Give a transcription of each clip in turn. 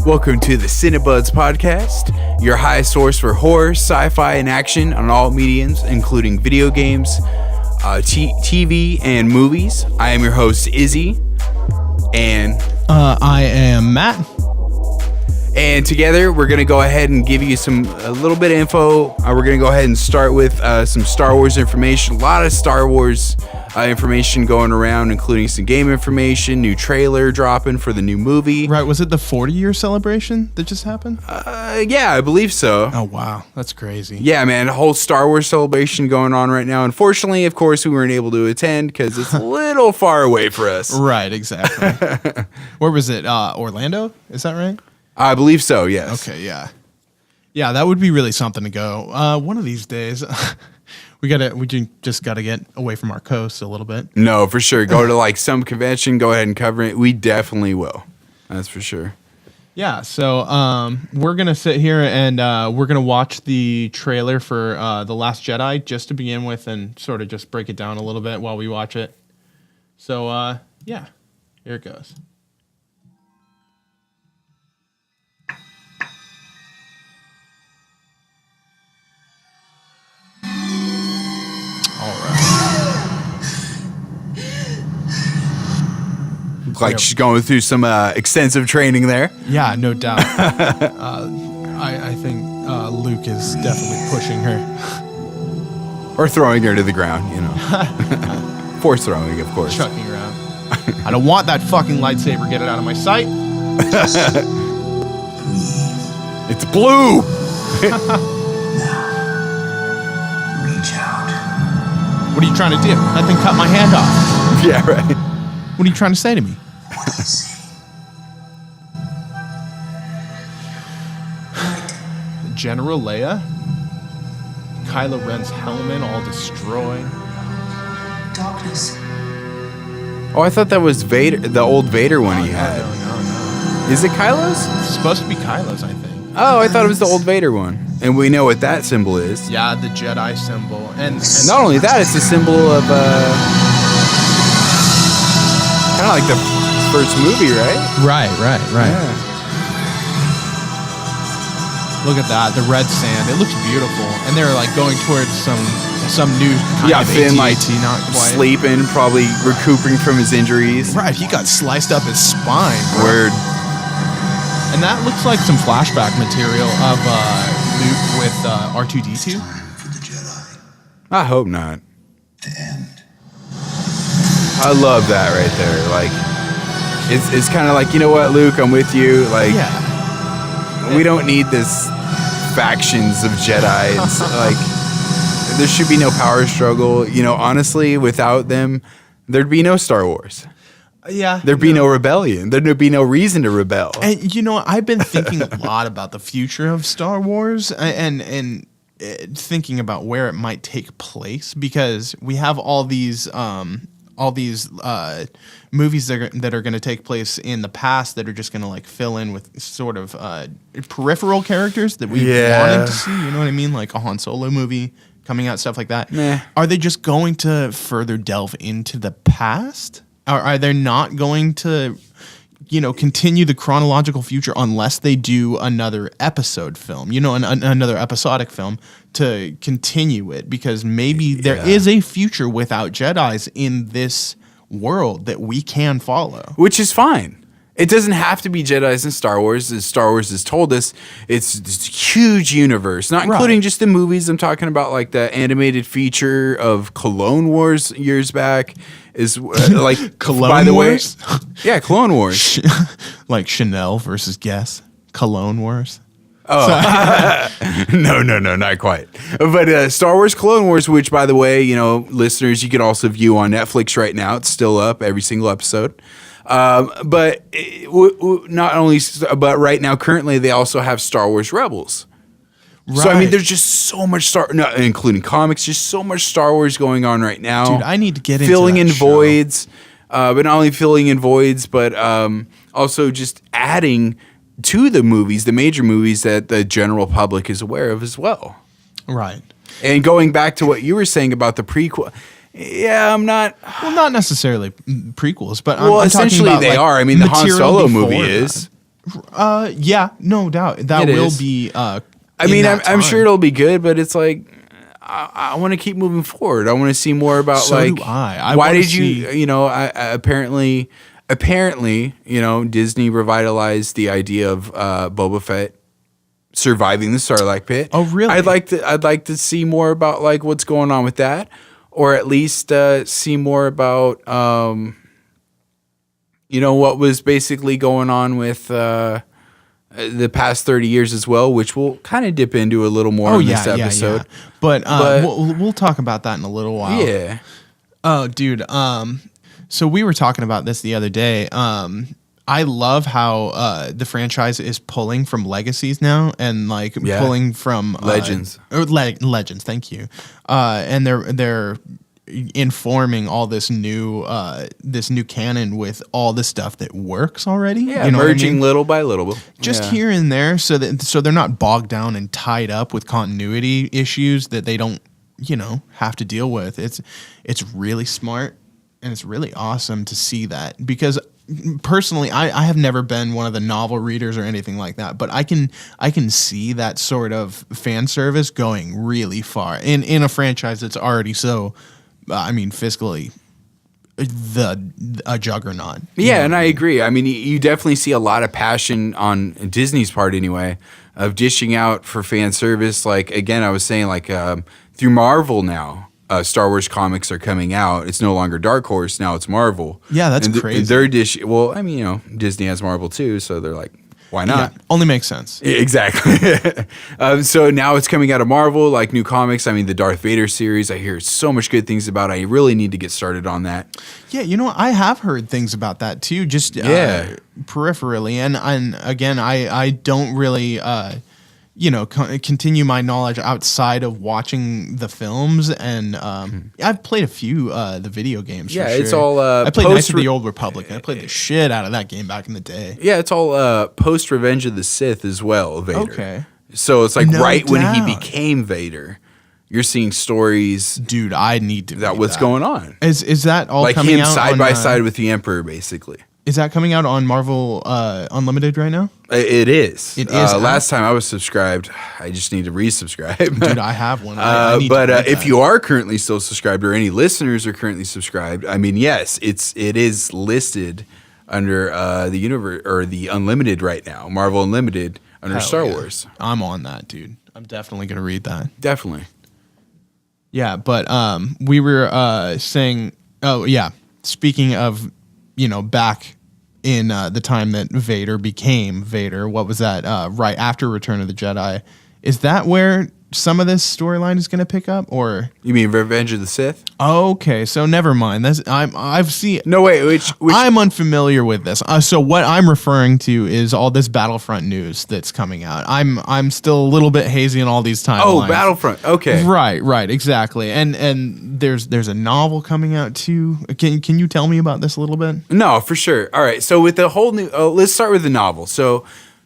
Welcome to the Cinebuds podcast, your high source for horror, sci-fi, and action on all mediums, including video games, TV, and movies. I am your host, Izzy, and I am Matt. And together, we're going to go ahead and give you a little bit of info. We're going to go ahead and start with some Star Wars information. A lot of Star Wars information going around, including some game information, new trailer dropping for the new movie. Right, was it the 40-year celebration that just happened? Yeah, I believe so. Oh, wow. That's crazy. Yeah, man, a whole Star Wars celebration going on right now. Unfortunately, of course, we weren't able to attend because it's a little far away for us. Right, exactly. Where was it? Orlando? Is that right? I believe so, yes. Okay, yeah. Yeah, that would be really something to go. One of these days, we just gotta get away from our coast a little bit. No, for sure. Go to like some convention, go ahead and cover it. We definitely will. That's for sure. Yeah, so we're gonna sit here and we're gonna watch the trailer for The Last Jedi just to begin with and sort of just break it down a little bit while we watch it. So yeah, here it goes. Looks like she's going through some extensive training there. Yeah, no doubt. I think Luke is definitely pushing her. Or throwing her to the ground, you know. Force throwing, of course. Chucking her out. I don't want that fucking lightsaber. Get it out of my sight. It's blue! Reach out. What are you trying to do? That thing cut my hand off. Yeah, right. What are you trying to say to me? What do you see? General Leia? Kylo Ren's helmet all destroyed. Darkness. Oh, I thought that was Vader, the old Vader one he had. No. Is it Kylo's? It's supposed to be Kylo's, I think. Oh, I thought it was the old Vader one. And we know what that symbol is. Yeah, the Jedi symbol. And Not only that, it's a symbol of, kind of like the first movie, right? Right. Yeah. Look at that, the red sand. It looks beautiful. And they're like going towards some new kind of Finn like AT-AT, not quite. sleeping, probably recuperating from his injuries. Right, he got sliced up his spine. Word. And that looks like some flashback material of Luke with R2-D2. Time for the Jedi I hope not. to end. I love that right there. Like, it's kind of like, you know what, Luke, I'm with you. Like, we don't need this factions of Jedi. It's like, there should be no power struggle. You know, honestly, without them, there'd be no Star Wars. Yeah. There'd be no rebellion. There'd be no reason to rebel. And you know, I've been thinking a lot about the future of Star Wars and thinking about where it might take place because we have all these movies that are going to take place in the past that are just going to like fill in with sort of peripheral characters that we wanted to see. You know what I mean? Like a Han Solo movie coming out, stuff like that. Nah. Are they just going to further delve into the past? Are they not going to, you know, continue the chronological future unless they do another episode film, you know, another episodic film to continue it? Because maybe there is a future without Jedis in this world that we can follow. Which is fine. It doesn't have to be Jedis in Star Wars. As Star Wars has told us, it's this huge universe, not including just the movies. I'm talking about like the animated feature of Clone Wars years back. Is like Clone by the Wars? way, yeah, Clone Wars. Like Chanel versus Guess. Cologne Wars. Oh, no, not quite. But Star Wars Clone Wars, which, by the way, you know, listeners, you could also view on Netflix right now. It's still up, every single episode. But not only, but right now, currently, they also have Star Wars Rebels. Right. So, I mean, there's just so much including comics, just so much Star Wars going on right now. Dude, I need to get into filling that in show. voids, but not only filling in voids, but also just adding to the movies, the major movies that the general public is aware of as well. Right. And going back to what you were saying about the prequel, yeah, I'm not. Well, not necessarily prequels, but Well, I'm talking essentially about, they like, are. I mean, the Han material Solo before movie that. is. Yeah, no doubt that It will is. be. I mean, I'm sure it'll be good, but it's like I want to keep moving forward. I want to see more about So like do I why wanna did you see- you know I apparently you know Disney revitalized the idea of Boba Fett surviving the Sarlacc pit. Oh, really? I'd like to see more about like what's going on with that, or at least see more about you know what was basically going on with the past 30 years as well, which we'll kind of dip into a little more in this episode. Yeah. But, But- we'll talk about that in a little while. Yeah. Oh, dude. So we were talking about this the other day. I love how the franchise is pulling from legacies now and like Yeah. pulling from Legends. Legends. Thank you. And they're informing all this new canon with all the stuff that works already. Yeah, you know what I merging mean? little by little. Just Yeah. here and there, so they're not bogged down and tied up with continuity issues that they don't, have to deal with. It's really smart, and it's really awesome to see that, because personally, I have never been one of the novel readers or anything like that, but I can see that sort of fan service going really far in a franchise that's already so, fiscally a juggernaut. Yeah, and I agree. I mean, you definitely see a lot of passion on Disney's part anyway of dishing out for fan service. Like, again, I was saying, like, through Marvel now, Star Wars comics are coming out. It's no longer Dark Horse. Now it's Marvel. Yeah, that's and crazy. They're well, I mean, Disney has Marvel too, so they're like, why not? Yeah, only makes sense. Exactly. So now it's coming out of Marvel, like new comics. I mean, the Darth Vader series, I hear so much good things about. I really need to get started on that. Yeah, I have heard things about that too, just peripherally. And again, I don't really, continue my knowledge outside of watching the films. And I've played a few the video games. Yeah, for sure. it's all I played Knights of the Old Republic. I played the shit out of that game back in the day. Yeah, it's all post Revenge of the Sith as well, Vader. Okay. So it's like No right when he doubt. became Vader, you're seeing stories Dude, I need to that read what's that. going on. Is that all Like coming him out side on, by side with the Emperor, basically. Is that coming out on Marvel Unlimited right now? It is. It is out? Last time I was subscribed, I just need to resubscribe. Dude, I have one. I need But to read if that. you are currently still subscribed, or any listeners are currently subscribed, I mean, yes, it is listed under the universe or the Unlimited right now, Marvel Unlimited under Hell Star yeah. Wars. I'm on that, dude. I'm definitely gonna read that. Definitely. Yeah, but we were saying, oh yeah, speaking of, back in the time that Vader became Vader, what was that? Right after Return of the Jedi, is that where some of this storyline is going to pick up, or? You mean Revenge of the Sith? Okay, so never mind. I've seen. No, wait. Which I'm unfamiliar with this. So what I'm referring to is all this Battlefront news that's coming out. I'm still a little bit hazy on all these timelines. Oh, Battlefront. Okay. Right, exactly. And there's a novel coming out too. Can you tell me about this a little bit? No, for sure. All right. So with the whole new, let's start with the novel. So,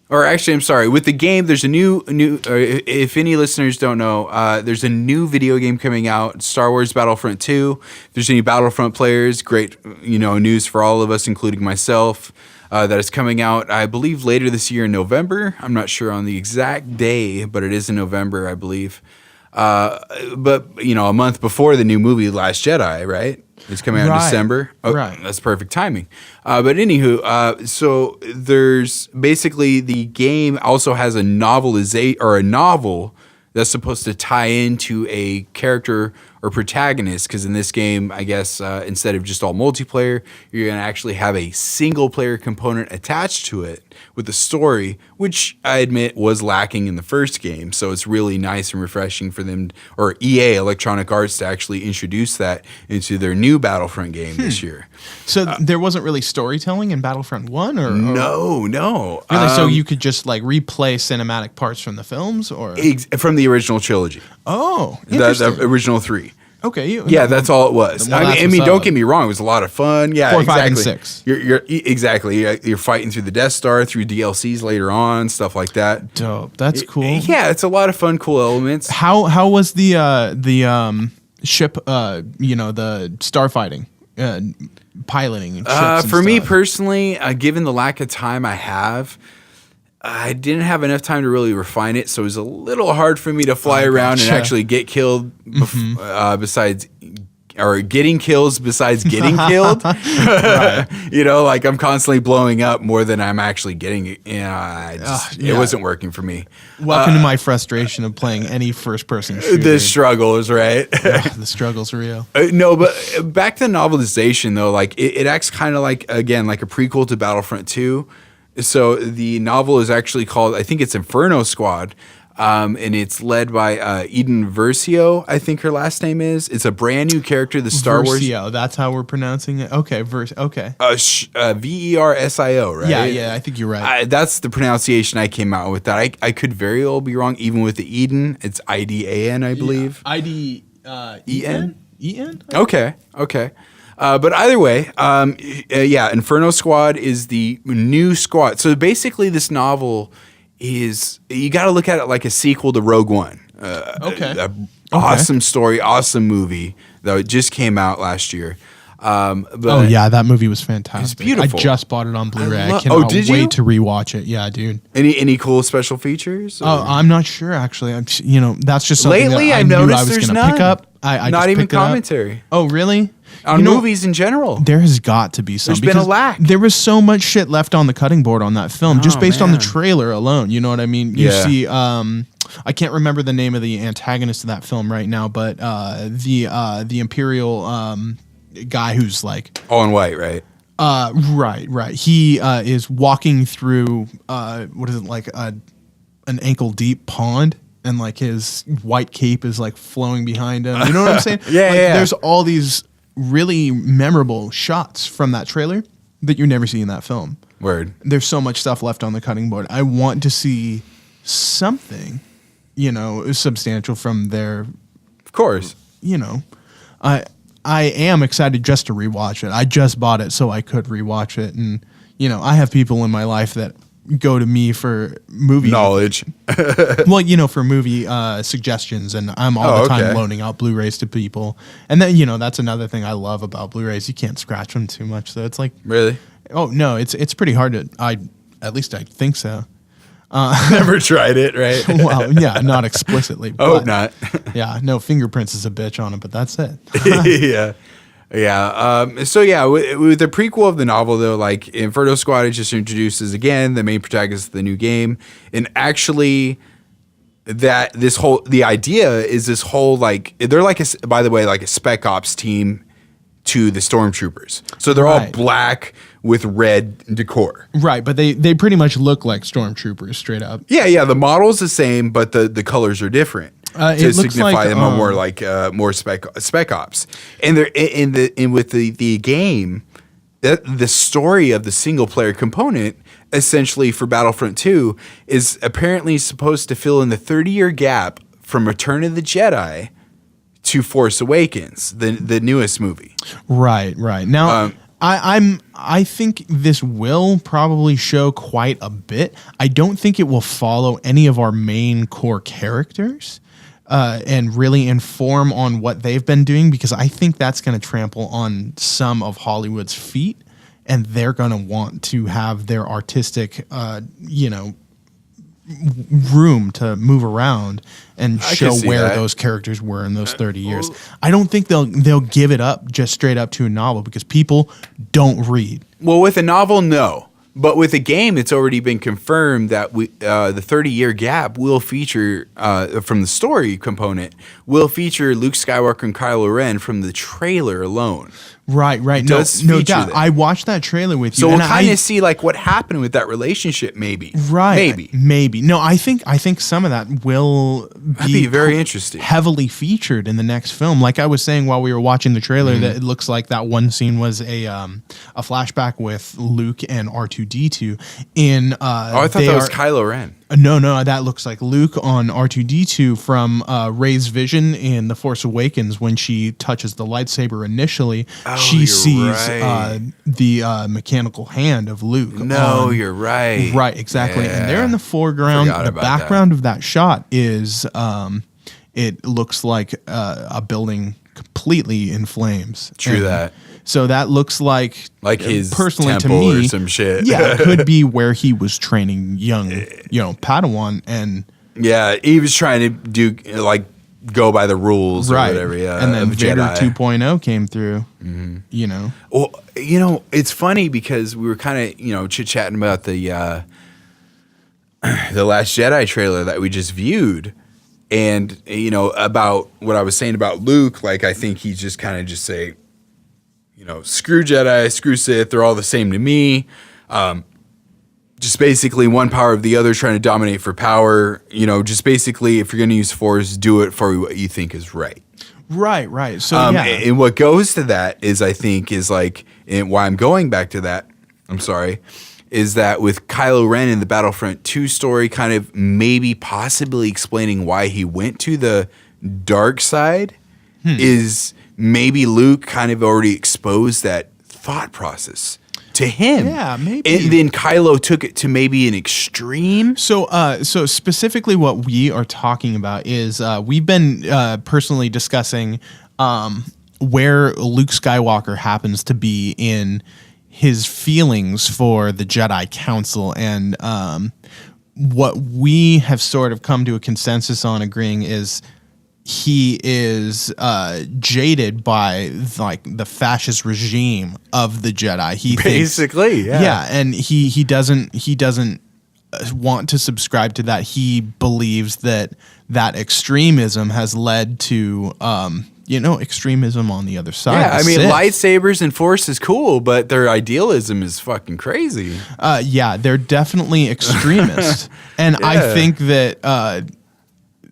or actually, I'm sorry. With the game, there's a new. If any listeners don't know, there's a new video game coming out, Star Wars Battlefront 2. If there's any Battlefront players, great, news for all of us, including myself. That is coming out, I believe, later this year in November. I'm not sure on the exact day, but it is in November, I believe. But a month before the new movie Last Jedi, right? It's coming out in Right. December. Oh, Right. That's perfect timing. But anywho, so there's basically the game also has a novelization or a novel that's supposed to tie into a character or protagonist, because in this game, I guess instead of just all multiplayer, you're going to actually have a single player component attached to it with the story, which I admit was lacking in the first game. So it's really nice and refreshing for them, or EA, Electronic Arts, to actually introduce that into their new Battlefront game this year. So there wasn't really storytelling in Battlefront 1, or No. really? So you could just like replay cinematic parts from the films, or From the original trilogy, oh, the interesting. original 3. Okay, Yeah, that's all it was. Well, that's I mean, what's don't up. get me wrong; it was a lot of fun. Yeah, 4, 5, and exactly. 6. You're fighting through the Death Star, through DLCs later on, stuff like that. dope. That's cool. Yeah, it's a lot of fun, cool elements. How was the ship? The starfighting, piloting. And ships and For me stuff? personally, given the lack of time I have, I didn't have enough time to really refine it, so it was a little hard for me to fly around and gotcha. actually get killed. Besides, or getting kills besides getting killed. You know, like I'm constantly blowing up more than I'm actually getting. It wasn't working for me. Welcome to my frustration of playing any first-person shooter. The struggles, right? The struggle's real. No, but back to novelization though, like it acts kind of like, again, like a prequel to Battlefront 2. So the novel is actually called, I think it's Inferno Squad, and it's led by Eden Versio, I think her last name is. It's a brand new character, the Star Versio, that's how we're pronouncing it? Okay, okay. Versio, right? Yeah, I think you're right. That's the pronunciation I came out with. That I could very well be wrong, even with the Eden. It's Idan, I believe. En? En? Okay. But either way, Inferno Squad is the new squad. So basically, this novel is, you got to look at it like a sequel to Rogue One. Awesome story, awesome movie that just came out last year. That movie was fantastic. It's beautiful. I just bought it on Blu-ray. I cannot wait to rewatch it. Yeah, dude. Any cool special features? Oh, I'm not sure actually. That's just something lately that I I've knew noticed I was there's going to none. pick up. I not just even picked it up. commentary Oh, really? on movies in general. There has got to be some. There's been a lack. There was so much shit left on the cutting board on that film, just based on the man. trailer alone. You know what I mean? You Yeah. see, I can't remember the name of the antagonist of that film right now, but the Imperial guy who's like All in white, right? right. He is walking through what is it, like an ankle deep pond, and like his white cape is like flowing behind him. You know what I'm saying? Yeah. There's all these really memorable shots from that trailer that you never see in that film. Word. There's so much stuff left on the cutting board. I want to see something, substantial from there. Of course. I am excited just to rewatch it. I just bought it so I could rewatch it, and I have people in my life that go to me for movie Knowledge. for movie suggestions, and I'm all the time loaning out Blu-rays to people. And then that's another thing I love about Blu-rays. You can't scratch them too much, so it's like, Really? oh no, it's pretty hard to. At least I think so. Never tried it, right? Well, yeah, not explicitly. I hope but, not. Yeah, no fingerprints is a bitch on it, but that's it. Yeah. With the prequel of the novel, though, like Inferno Squad is just introduces again the main protagonist of the new game, and actually, the idea is this whole like they're like by the way like a spec ops team to the stormtroopers, so they're all black with red decor. Right, but they pretty much look like stormtroopers straight up. Yeah. The model's the same, but the colors are different. To signify them are more like more spec ops, and they're with the game, the story of the single player component essentially for Battlefront 2 is apparently supposed to fill in the 30-year gap from Return of the Jedi to Force Awakens, the newest movie. Right. Now, I think this will probably show quite a bit. I don't think it will follow any of our main core characters. And really inform on what they've been doing, because I think that's going to trample on some of Hollywood's feet, and they're going to want to have their artistic, room to move around and show where those characters were in those 30 years. I don't think they'll give it up just straight up to a novel, because people don't read. Well, with a novel, no. But with a game, it's already been confirmed that the 30-year gap will feature, from the story component, will feature Luke Skywalker and Kylo Ren from the trailer alone. Right. No doubt. I watched that trailer with you. So we'll kind of see like what happened with that relationship, maybe. Right. Maybe. No, I think some of that will be very interesting. Heavily featured in the next film. Like I was saying while we were watching the trailer, that it looks like that one scene was a flashback with Luke and R2-D2 in I thought that was Kylo Ren. No, that looks like Luke on R2-D2 from Rey's vision in The Force Awakens. When she touches the lightsaber initially, she sees the mechanical hand of Luke. No, you're right. Right, exactly. Yeah. And they're in the foreground. The background of that shot is, it looks like a building completely in flames. True that. So that looks like his personally to temple me or some shit. Yeah, it could be where he was training young, Padawan, and yeah, he was trying to do like go by the rules or whatever. Yeah, and then Vader Jedi. 2.0 came through. Well, it's funny because we were kind of chit chatting about the Last Jedi trailer that we just viewed. And, about what I was saying about Luke, like, I think he's just kind of just say, screw Jedi, screw Sith, they're all the same to me. Just basically one power of the other trying to dominate for power. Just basically, if you're going to use Force, do it for what you think is right. Right. So, And what goes to that is, I think, is like, and why I'm going back to that, is that with Kylo Ren in the Battlefront 2 story kind of maybe possibly explaining why he went to the dark side is maybe Luke kind of already exposed that thought process to him. Yeah, maybe. And then Kylo took it to maybe an extreme. So specifically what we are talking about is we've been personally discussing where Luke Skywalker happens to be in his feelings for the Jedi Council, and what we have sort of come to a consensus on agreeing is he is jaded by like the fascist regime of the Jedi. He Basically, thinks, and he doesn't want to subscribe to that. He believes that extremism has led to extremism on the other side. Yeah, I mean, lightsabers and Force is cool, but their idealism is fucking crazy. They're definitely extremists. And I think that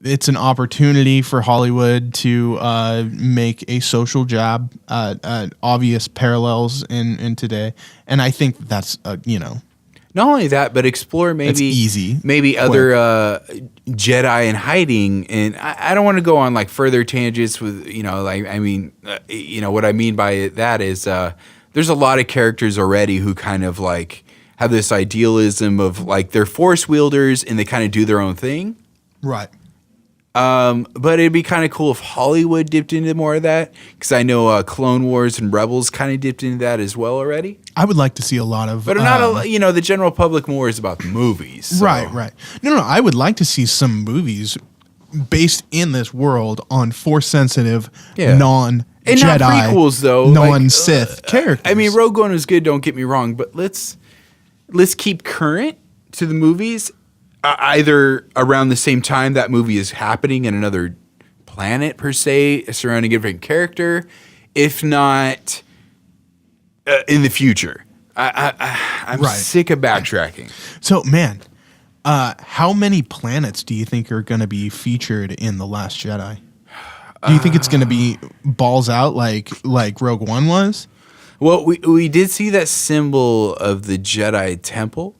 it's an opportunity for Hollywood to make a social jab at obvious parallels in today. And I think that's, Not only that, but explore maybe easy, maybe other Jedi in hiding. And I don't want to go on like further tangents with what I mean by that is there's a lot of characters already who kind of like have this idealism of like they're Force wielders and they kind of do their own thing. Right. But it'd be kind of cool if Hollywood dipped into more of that, because I know Clone Wars and Rebels kind of dipped into that as well already. I would like to see a lot of, but not the general public more is about the movies. So. Right. No. I would like to see some movies based in this world on Force sensitive, non-Jedi, and not prequels though, non-Sith characters. I mean, Rogue One was good. Don't get me wrong, but let's keep current to the movies. Either around the same time that movie is happening in another planet per se, surrounding a different character, if not in the future. I'm sick of backtracking. So, man, how many planets do you think are going to be featured in The Last Jedi? Do you think it's going to be balls out like Rogue One was? Well, we did see that symbol of the Jedi Temple.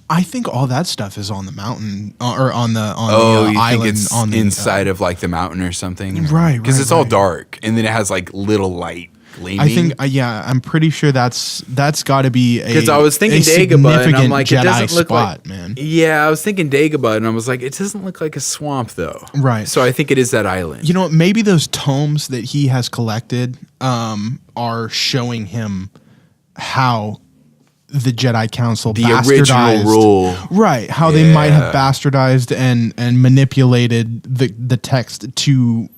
I think all that stuff is on the mountain or on the you island. Think it's on the inside of like the mountain or something, right? Because it's all dark, and then it has like little light gleaming. I think, I'm pretty sure that's got to be a. Because I was thinking Dagobah, and I'm like, Jedi it doesn't look spot, like, man. Yeah, I was thinking Dagobah, and I was like, it doesn't look like a swamp though, right? So I think it is that island. Maybe those tomes that he has collected are showing him how the Jedi Council the bastardized, original rule, right? How they might have bastardized and manipulated the text to,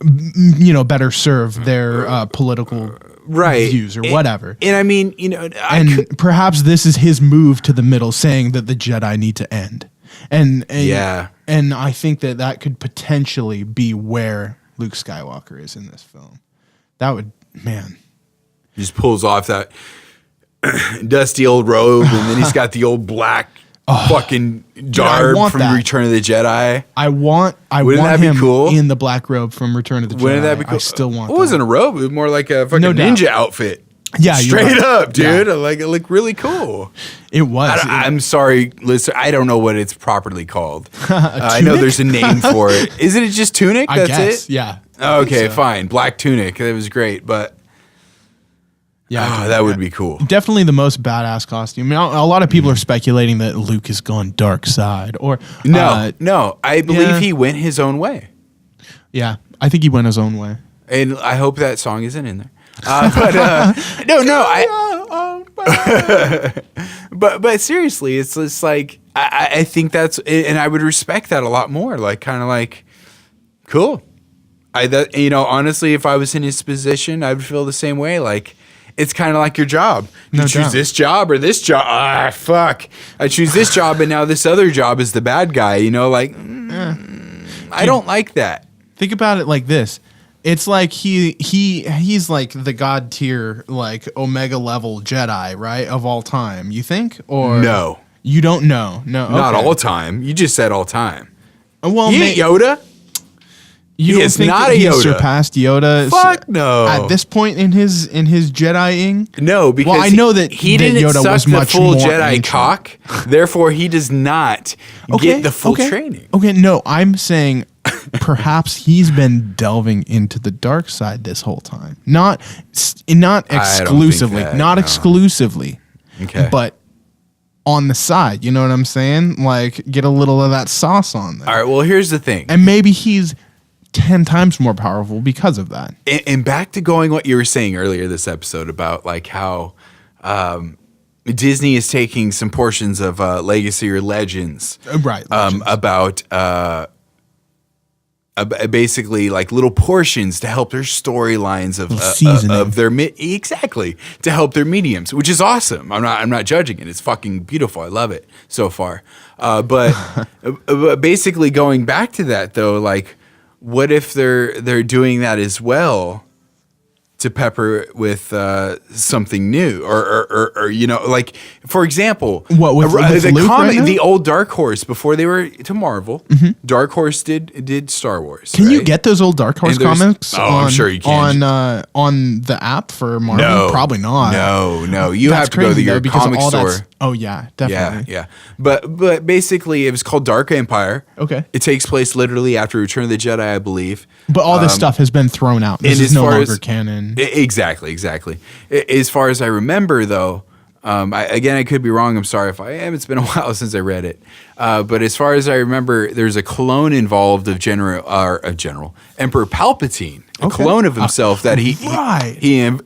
better serve their political views or whatever. And I mean, perhaps this is his move to the middle, saying that the Jedi need to end. And I think that could potentially be where Luke Skywalker is in this film. That would, man, he just pulls off that dusty old robe, and then he's got the old black fucking garb from Return of the Jedi. I want him in the black robe from Return of the Jedi. Wouldn't that be cool? I still want. It wasn't a robe; it was more like a fucking ninja outfit. Yeah, straight up, dude. Yeah. Like it looked really cool. It was. I'm sorry, listen. I don't know what it's properly called. I know there's a name for it. Isn't it just tunic? I That's guess, it. Yeah. Okay, fine. Black tunic. That was great, but. Yeah, that would be cool. Definitely the most badass costume. I mean, a lot of people are speculating that Luke has gone dark side, or no. I believe he went his own way. Yeah, I think he went his own way, and I hope that song isn't in there. But seriously, it's just like I think that's, and I would respect that a lot more. Like, kind of like, cool. Honestly, if I was in his position, I would feel the same way. Like, it's kind of like your job. You choose this job or this job. Ah, fuck. I choose this job, and now this other job is the bad guy. Like, I don't like that. Think about it like this. It's like he's like the god tier, like Omega level Jedi, right, of all time. You think? Or no, you don't know. No, not all time. You just said all time. Well, he ain't Yoda. You don't think not that a he Yoda. Surpassed Yoda? Fuck no. At this point in his Jedi-ing? No, because I know that he that didn't Yoda suck was the much full more Jedi ancient. cock. Therefore, he does not get the full training. Okay, no, I'm saying perhaps he's been delving into the dark side this whole time. Not exclusively. Not exclusively. Okay. But on the side, you know what I'm saying? Like, get a little of that sauce on there. All right, well, here's the thing. And maybe he's 10 times more powerful because of that. And back to going what you were saying earlier this episode about like how Disney is taking some portions of Legacy or Legends. Right. Legends. About basically like little portions to help their storylines of their exactly to help their mediums, which is awesome. I'm not judging it. It's fucking beautiful. I love it so far. But basically going back to that though, like, what if they're doing that as well to pepper it with something new, or like, for example, what with the Luke right now? the old Dark Horse before they were to Marvel, Dark Horse did Star Wars. Can you right? get those old Dark Horse comics? I'm sure you can. On the app for Marvel? No, Probably not. No. You have to go to your comic store. Oh yeah, definitely. Yeah. But basically, it was called Dark Empire. Okay. It takes place literally after Return of the Jedi, I believe. But all this stuff has been thrown out. This is no longer canon. Exactly. As far as I remember, though, I could be wrong. I'm sorry if I am. It's been a while since I read it. But as far as I remember, there's a clone involved of Emperor Palpatine, a clone of himself that he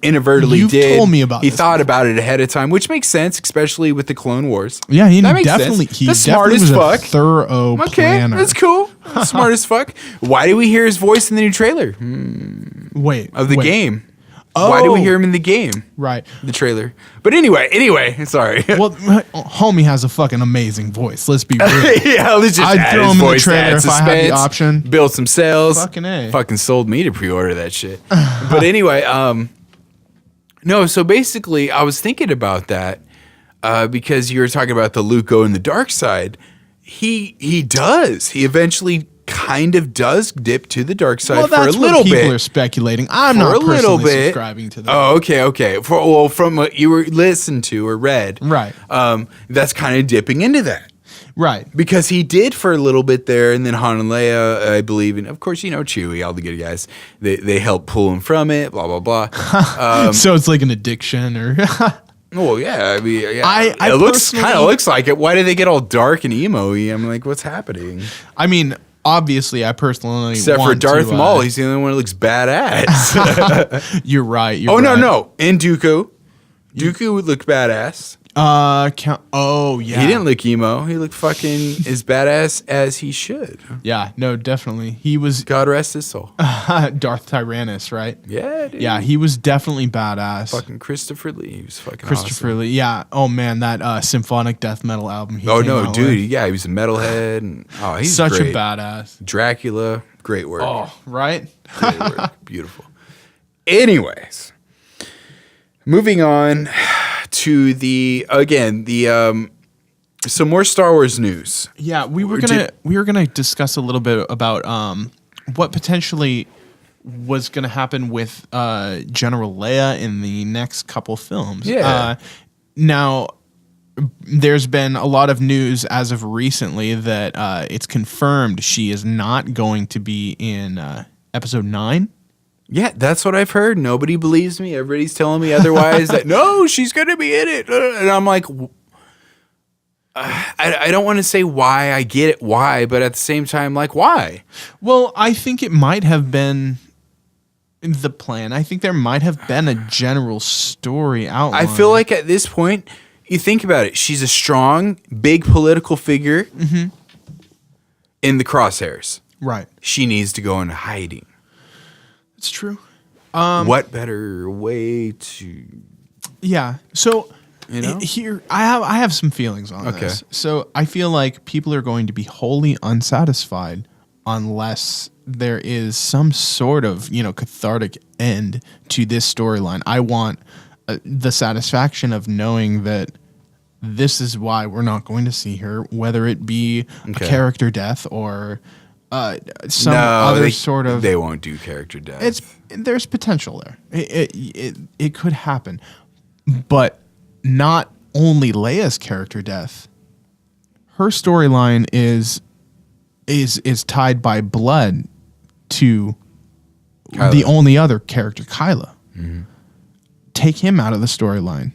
inadvertently You've did. told me about he this thought about it ahead of time, which makes sense, especially with the Clone Wars. Yeah, that makes definitely. sense. He That's definitely smart as was fuck. a thorough planner. That's cool. Smart as fuck. Why do we hear his voice in the new trailer Wait, of the game? Oh. Why do we hear him in the game? Right. The trailer. But anyway, sorry. Well, homie has a fucking amazing voice. Let's be real. Yeah, let's just I'd add throw his him in the voice, trailer add if I had the suspense, option. build some sales. Fucking A. Fucking sold me to pre-order that shit. But anyway, no, so basically I was thinking about that because you were talking about the Luke going the dark side. He eventually kind of does dip to the dark side for a little bit. People are speculating. I'm not personally subscribing to that. Oh, okay. From what you were listened to or read, right? That's kind of dipping into that, right? Because he did for a little bit there, and then Han and Leia, I believe, and of course, Chewie, all the good guys, they help pull him from it. Blah blah blah. So it's like an addiction, or. Well, yeah. I mean, yeah. It looks like it. Why do they get all dark and emo-y? I'm like, what's happening? I mean, obviously, I personally except for Darth Maul, he's the only one who looks badass. You're right. No. And Dooku would look badass. Oh yeah. He didn't look emo. He looked fucking as badass as he should. Yeah. No, definitely. He was. God rest his soul. Darth Tyrannus, right? Yeah. Dude. Yeah. He was definitely badass. Fucking Christopher Lee. He was fucking Christopher awesome. Lee. Yeah. Oh man, that symphonic death metal album. Dude. Yeah, he was a metalhead, and he's such great. a badass. Dracula. Great work. Oh, right. Great work. Beautiful. Anyways, moving on to some more Star Wars news. Yeah, we were gonna discuss a little bit about what potentially was gonna happen with General Leia in the next couple films. Yeah. Now, there's been a lot of news as of recently that it's confirmed she is not going to be in Episode 9. Yeah, that's what I've heard. Nobody believes me. Everybody's telling me otherwise. That no, she's going to be in it. And I'm like, I don't want to say why. I get it, why, but at the same time, like, why? Well, I think it might have been the plan. I think there might have been a general story outline. I feel like at this point, you think about it. She's a strong, big political figure in the crosshairs. right. She needs to go into hiding. It's true. What better way to... Yeah. So You know? here I have some feelings on this. So I feel like people are going to be wholly unsatisfied unless there is some sort of, cathartic end to this storyline. I want the satisfaction of knowing that this is why we're not going to see her, whether it be a character death or some other sort of... They won't do character death. There's potential there. It could happen. But not only Leia's character death, her storyline is tied by blood to Kylo. the only other character, Kylo. Take him out of the storyline.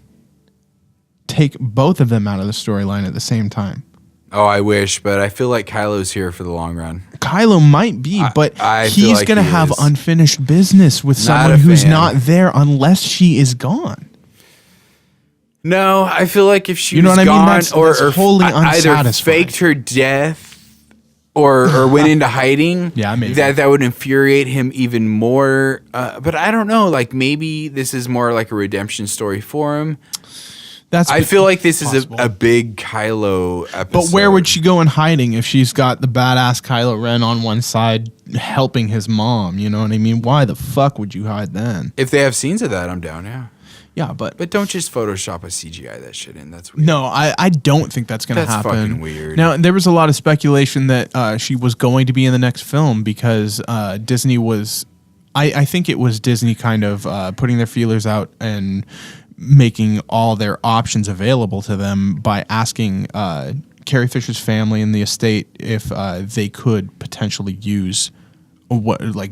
Take both of them out of the storyline at the same time. Oh, I wish, but I feel like Kylo's here for the long run. Kylo might be, but I feel he's like going to he have is. unfinished business with Not someone a who's fan. not there unless she is gone. No, I feel like if she You know was what I mean? gone That's or wholly either unsatisfied. faked her death or went into hiding, Yeah, maybe. that would infuriate him even more. But I don't know. Like maybe this is more like a redemption story for him. I feel like this is a big Kylo episode. But where would she go in hiding if she's got the badass Kylo Ren on one side helping his mom? You know what I mean? Why the fuck would you hide then? If they have scenes of that, I'm down. Yeah, Yeah, but but don't just Photoshop a CGI that shit in. That's weird. no, I don't think that's going to That's happen. fucking weird. Now, there was a lot of speculation that she was going to be in the next film because Disney was... I think it was Disney kind of putting their feelers out and making all their options available to them by asking Carrie Fisher's family and the estate if they could potentially use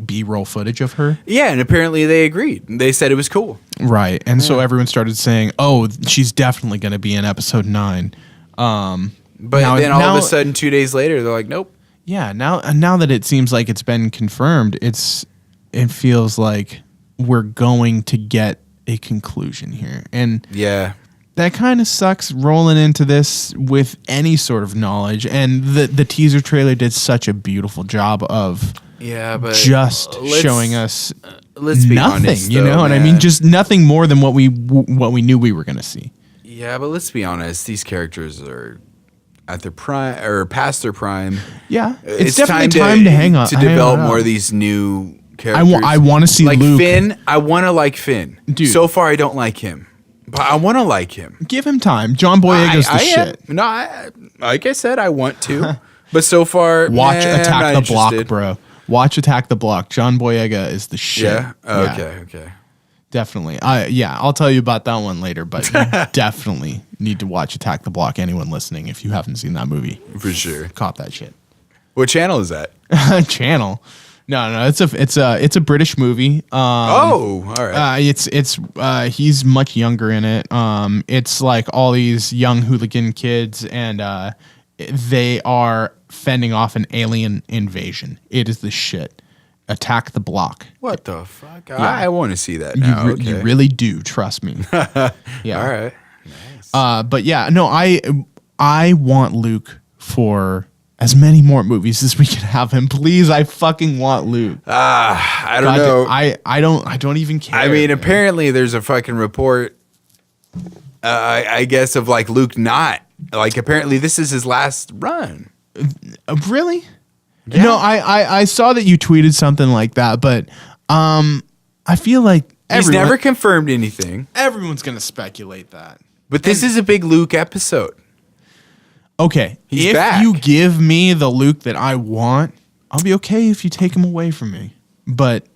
B-roll footage of her. Yeah, and apparently they agreed. They said it was cool. Right. And so everyone started saying, oh, she's definitely going to be in episode 9. But then all of a sudden, 2 days later, they're like, nope. Yeah, now that it seems like it's been confirmed, it feels like we're going to get a conclusion here. And Yeah. that kind of sucks rolling into this with any sort of knowledge. And the teaser trailer did such a beautiful job of But just let's- showing us Let's be nothing, honest, you though, know what I man. mean? Just nothing more than what we knew we were going to see. Yeah, but let's be honest. These characters are at their prime or past their prime. Yeah, it's definitely time to hang on to develop more of these new characters. I want to see like Luke. Finn. I want to like Finn. Dude. So far, I don't like him, but I want to like him. Give him time. John Boyega's the shit. Like I said, I want to, but so far, Watch I'm Attack not the Block, interested. bro. Watch Attack the Block. John Boyega is the shit. Yeah. Okay. Definitely. I'll tell you about that one later, but you definitely need to watch Attack the Block. Anyone listening, if you haven't seen that movie, For sure. cop that shit. What channel is that? Channel. No, it's a British movie. All right. He's much younger in it. It's like all these young hooligan kids, and they are fending off an alien invasion. It is the shit. Attack the Block. What the fuck? I want to see that now. You really do. Trust me. Yeah. All right. But yeah, no, I want Luke for as many more movies as we can have him. Please, I fucking want Luke. I don't know. I don't even care. I mean, man. apparently there's a fucking report, I guess, of like Luke not. Like, apparently this is his last run. Really? Yeah. No, I saw that you tweeted something like that, but I feel like He's never confirmed anything. everyone's gonna speculate that. But this is a big Luke episode. Okay, He's if back. you give me the Luke that I want, I'll be okay if you take him away from me. But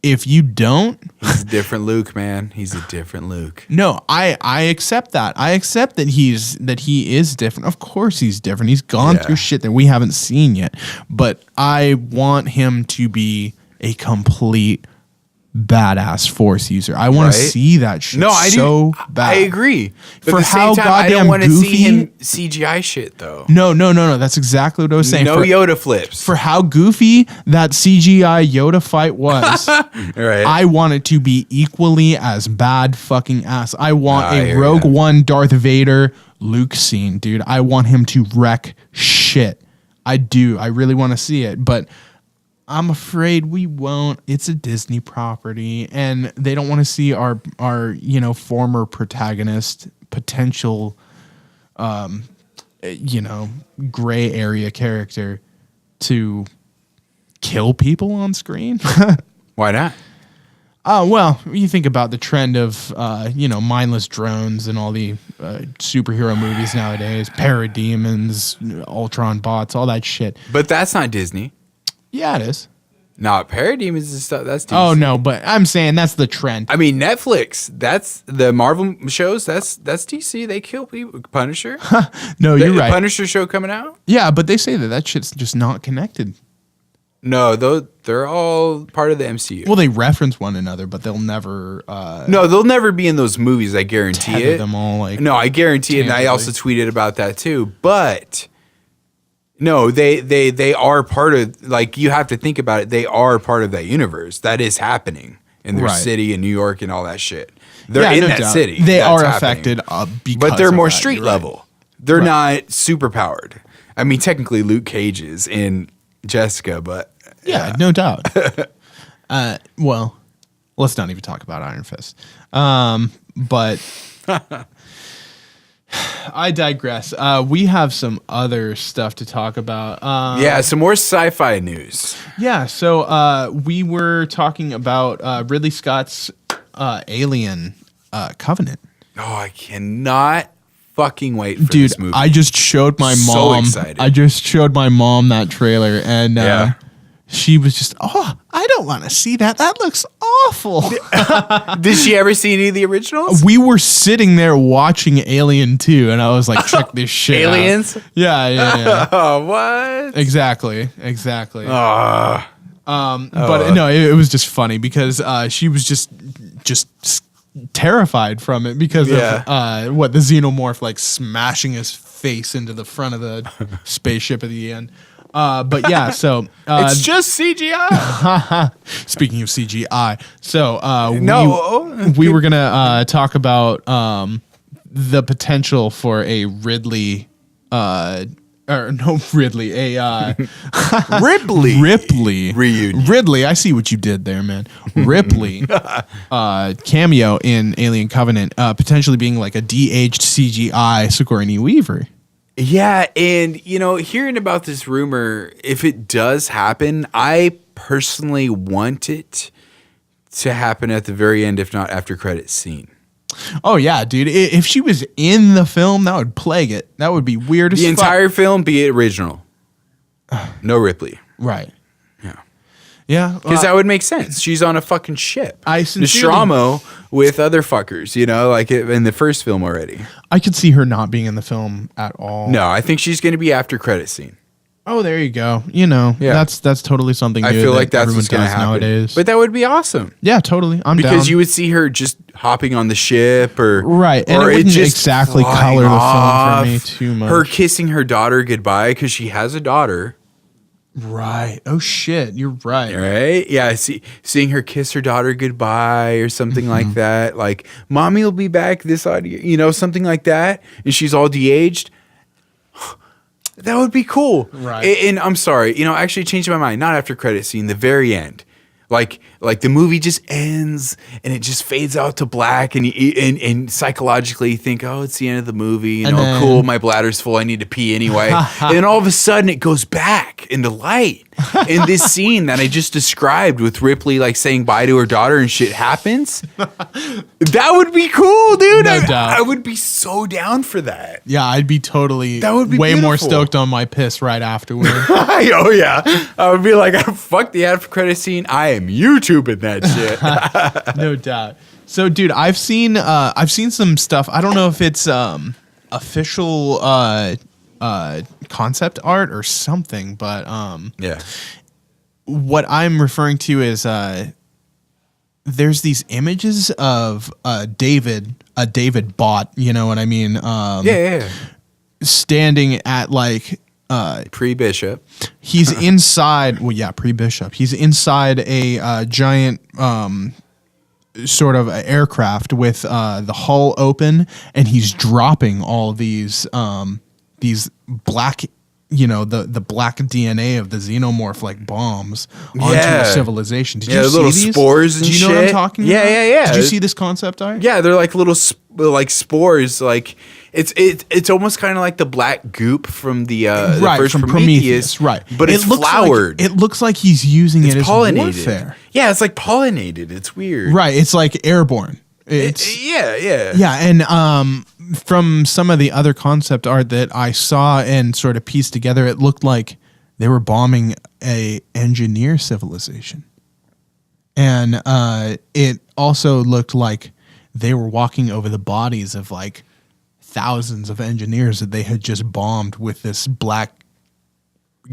if you don't, He's a different Luke, man. He's a different Luke. no, I accept that. I accept that he is different. Of course he's different. He's gone Yeah. through shit that we haven't seen yet. But I want him to be a complete badass Force user. I want to Right? see that shit. No, I so do. bad. I agree. But For at the same how time, I don't goddamn want to see goofy- him CGI shit though. No. That's exactly what I was saying. No for, Yoda flips. for how goofy that CGI Yoda fight was, Right. I want it to be equally as bad fucking ass. I want I a hear Rogue ya. One Darth Vader Luke scene, dude. I want him to wreck shit. I do. I really want to see it, but I'm afraid we won't. It's a Disney property, and they don't want to see our former protagonist potential gray area character to kill people on screen. Why not? Well, you think about the trend of mindless drones and all the superhero movies nowadays, parademons, Ultron bots, all that shit. But that's not Disney. Yeah, it is. No, parademons and stuff. That's DC. Oh no, but I'm saying that's the trend. I mean, Netflix. That's the Marvel shows. That's DC. They kill people. Punisher. No, The you're right. Punisher show coming out. Yeah, but they say that shit's just not connected. No, they're all part of the MCU. Well, they reference one another, but they'll never No, they'll never be in those movies. I guarantee tether it. them all like. No, I guarantee it. And I tangibly. also tweeted about that too. But no, they are part of. Like, you have to think about it. They are part of that universe. That is happening in their Right. city in New York and all that shit. They're Yeah, in no that doubt. city. They That's are happening. affected, because But they're of more that, street you're right. level. They're Right. not super powered. I mean, technically, Luke Cage is in Jessica, but Yeah, no doubt. Well, let's not even talk about Iron Fist. But I digress. We have some other stuff to talk about. yeah, some more sci-fi news. Yeah, so we were talking about Ridley Scott's Alien Covenant. Oh, I cannot fucking wait for Dude, this movie. I just showed my So mom. excited. I just showed my mom that trailer, and Yeah. she was just, I don't want to see that. That looks awful. Did she ever see any of the originals? We were sitting there watching Alien 2, and I was like, check this shit out. Aliens? Yeah. Oh, what? Exactly. Ah. But no, it was just funny because she was just terrified from it because of the xenomorph like smashing his face into the front of the spaceship at the end. But yeah, so It's just CGI. speaking of CGI, so No. we were gonna talk about the potential for a Ridley, Ripley Reunion. Ridley, I see what you did there, man. Ripley cameo in Alien Covenant, potentially being like a de-aged CGI Sigourney Weaver. Yeah, and hearing about this rumor, if it does happen, I personally want it to happen at the very end, if not after credits scene. Oh yeah, dude. If she was in the film, that would plague it. That would be weird as The fuck. entire film be it original. No Ripley. Right. Yeah. Yeah. Because that would make sense. She's on a fucking ship. I sincerely- Nostromo with other fuckers, like in the first film already. I could see her not being in the film at all. No, I think she's going to be after credit scene. Oh, there you go. Yeah. That's totally something I new feel that like that's everyone what's going to does happen. nowadays. But that would be awesome. yeah, totally. I'm Because down. you would see her just hopping on the ship or Right, and or it wouldn't just exactly flying color the film for off. me too much. Her kissing her daughter goodbye because she has a daughter, Right. Oh shit, you're right. right? Yeah, seeing her kiss her daughter goodbye or something Mm-hmm. like that. Like, mommy will be back this audio, something like that. And she's all de-aged. That would be cool. Right. And I'm sorry, actually changed my mind. Not after credit scene, the very end. Like the movie just ends and it just fades out to black and and psychologically you think, oh, it's the end of the movie. And then- Cool, my bladder's full. I need to pee anyway. And then all of a sudden it goes back into light. And this scene that I just described with Ripley like saying bye to her daughter and shit happens. That would be cool, dude. No doubt. I would be so down for that. Yeah, I'd be totally That would be way more beautiful. stoked on my piss right afterward. Oh yeah. I would be like, fuck the after credit scene. I am YouTubing that shit. No doubt. So, dude, I've seen some stuff. I don't know if it's official concept art or something, but Yeah. what I'm referring to is there's these images of a David bot, you know what I mean? Yeah. Standing at like Pre-Bishop. he's inside. Well, yeah, pre-Bishop. He's inside a giant sort of a aircraft with the hull open, and he's dropping all these black, you know, the black DNA of the xenomorph like bombs onto a civilization. Did you see little these? spores and Do you know what I'm shit. talking Yeah, about? yeah. Did you see this concept art? Yeah, they're like little like spores. Like it's almost kind of like the black goop from the first from Prometheus, right? But it's flowered. It looks like he's using it as pollinated. warfare. Yeah, it's like pollinated. It's weird. Right, it's like airborne. It's yeah. And from some of the other concept art that I saw and sort of pieced together, it looked like they were bombing a engineer civilization, and it also looked like they were walking over the bodies of like thousands of engineers that they had just bombed with this black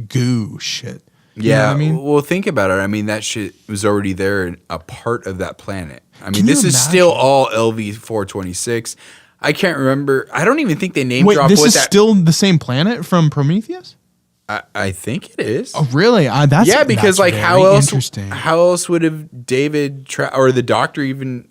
goo shit. You know what I mean? Well, think about it. I mean, that shit was already there and a part of that planet. I mean, Can you this is imagine? still all LV-426. I can't remember. I don't even think they name Wait, drop this what is that. still the same planet from Prometheus? I think it is. Oh, really? That's Because that's like very how else? interesting. How else would have David or the Doctor even?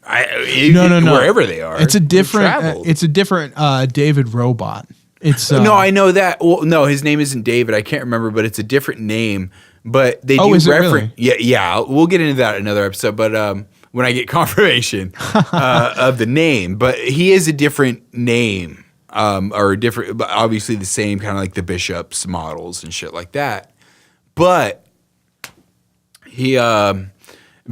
No. Wherever they are, It's a different. traveled. It's a different David robot. It's no, I know that. Well, no, his name isn't David. I can't remember, but it's a different name. But they do is it reference. really? Yeah. We'll get into that in another episode. But when I get confirmation of the name, but he is a different name. Or a different, but obviously the same kind of like the Bishop's models and shit like that. But he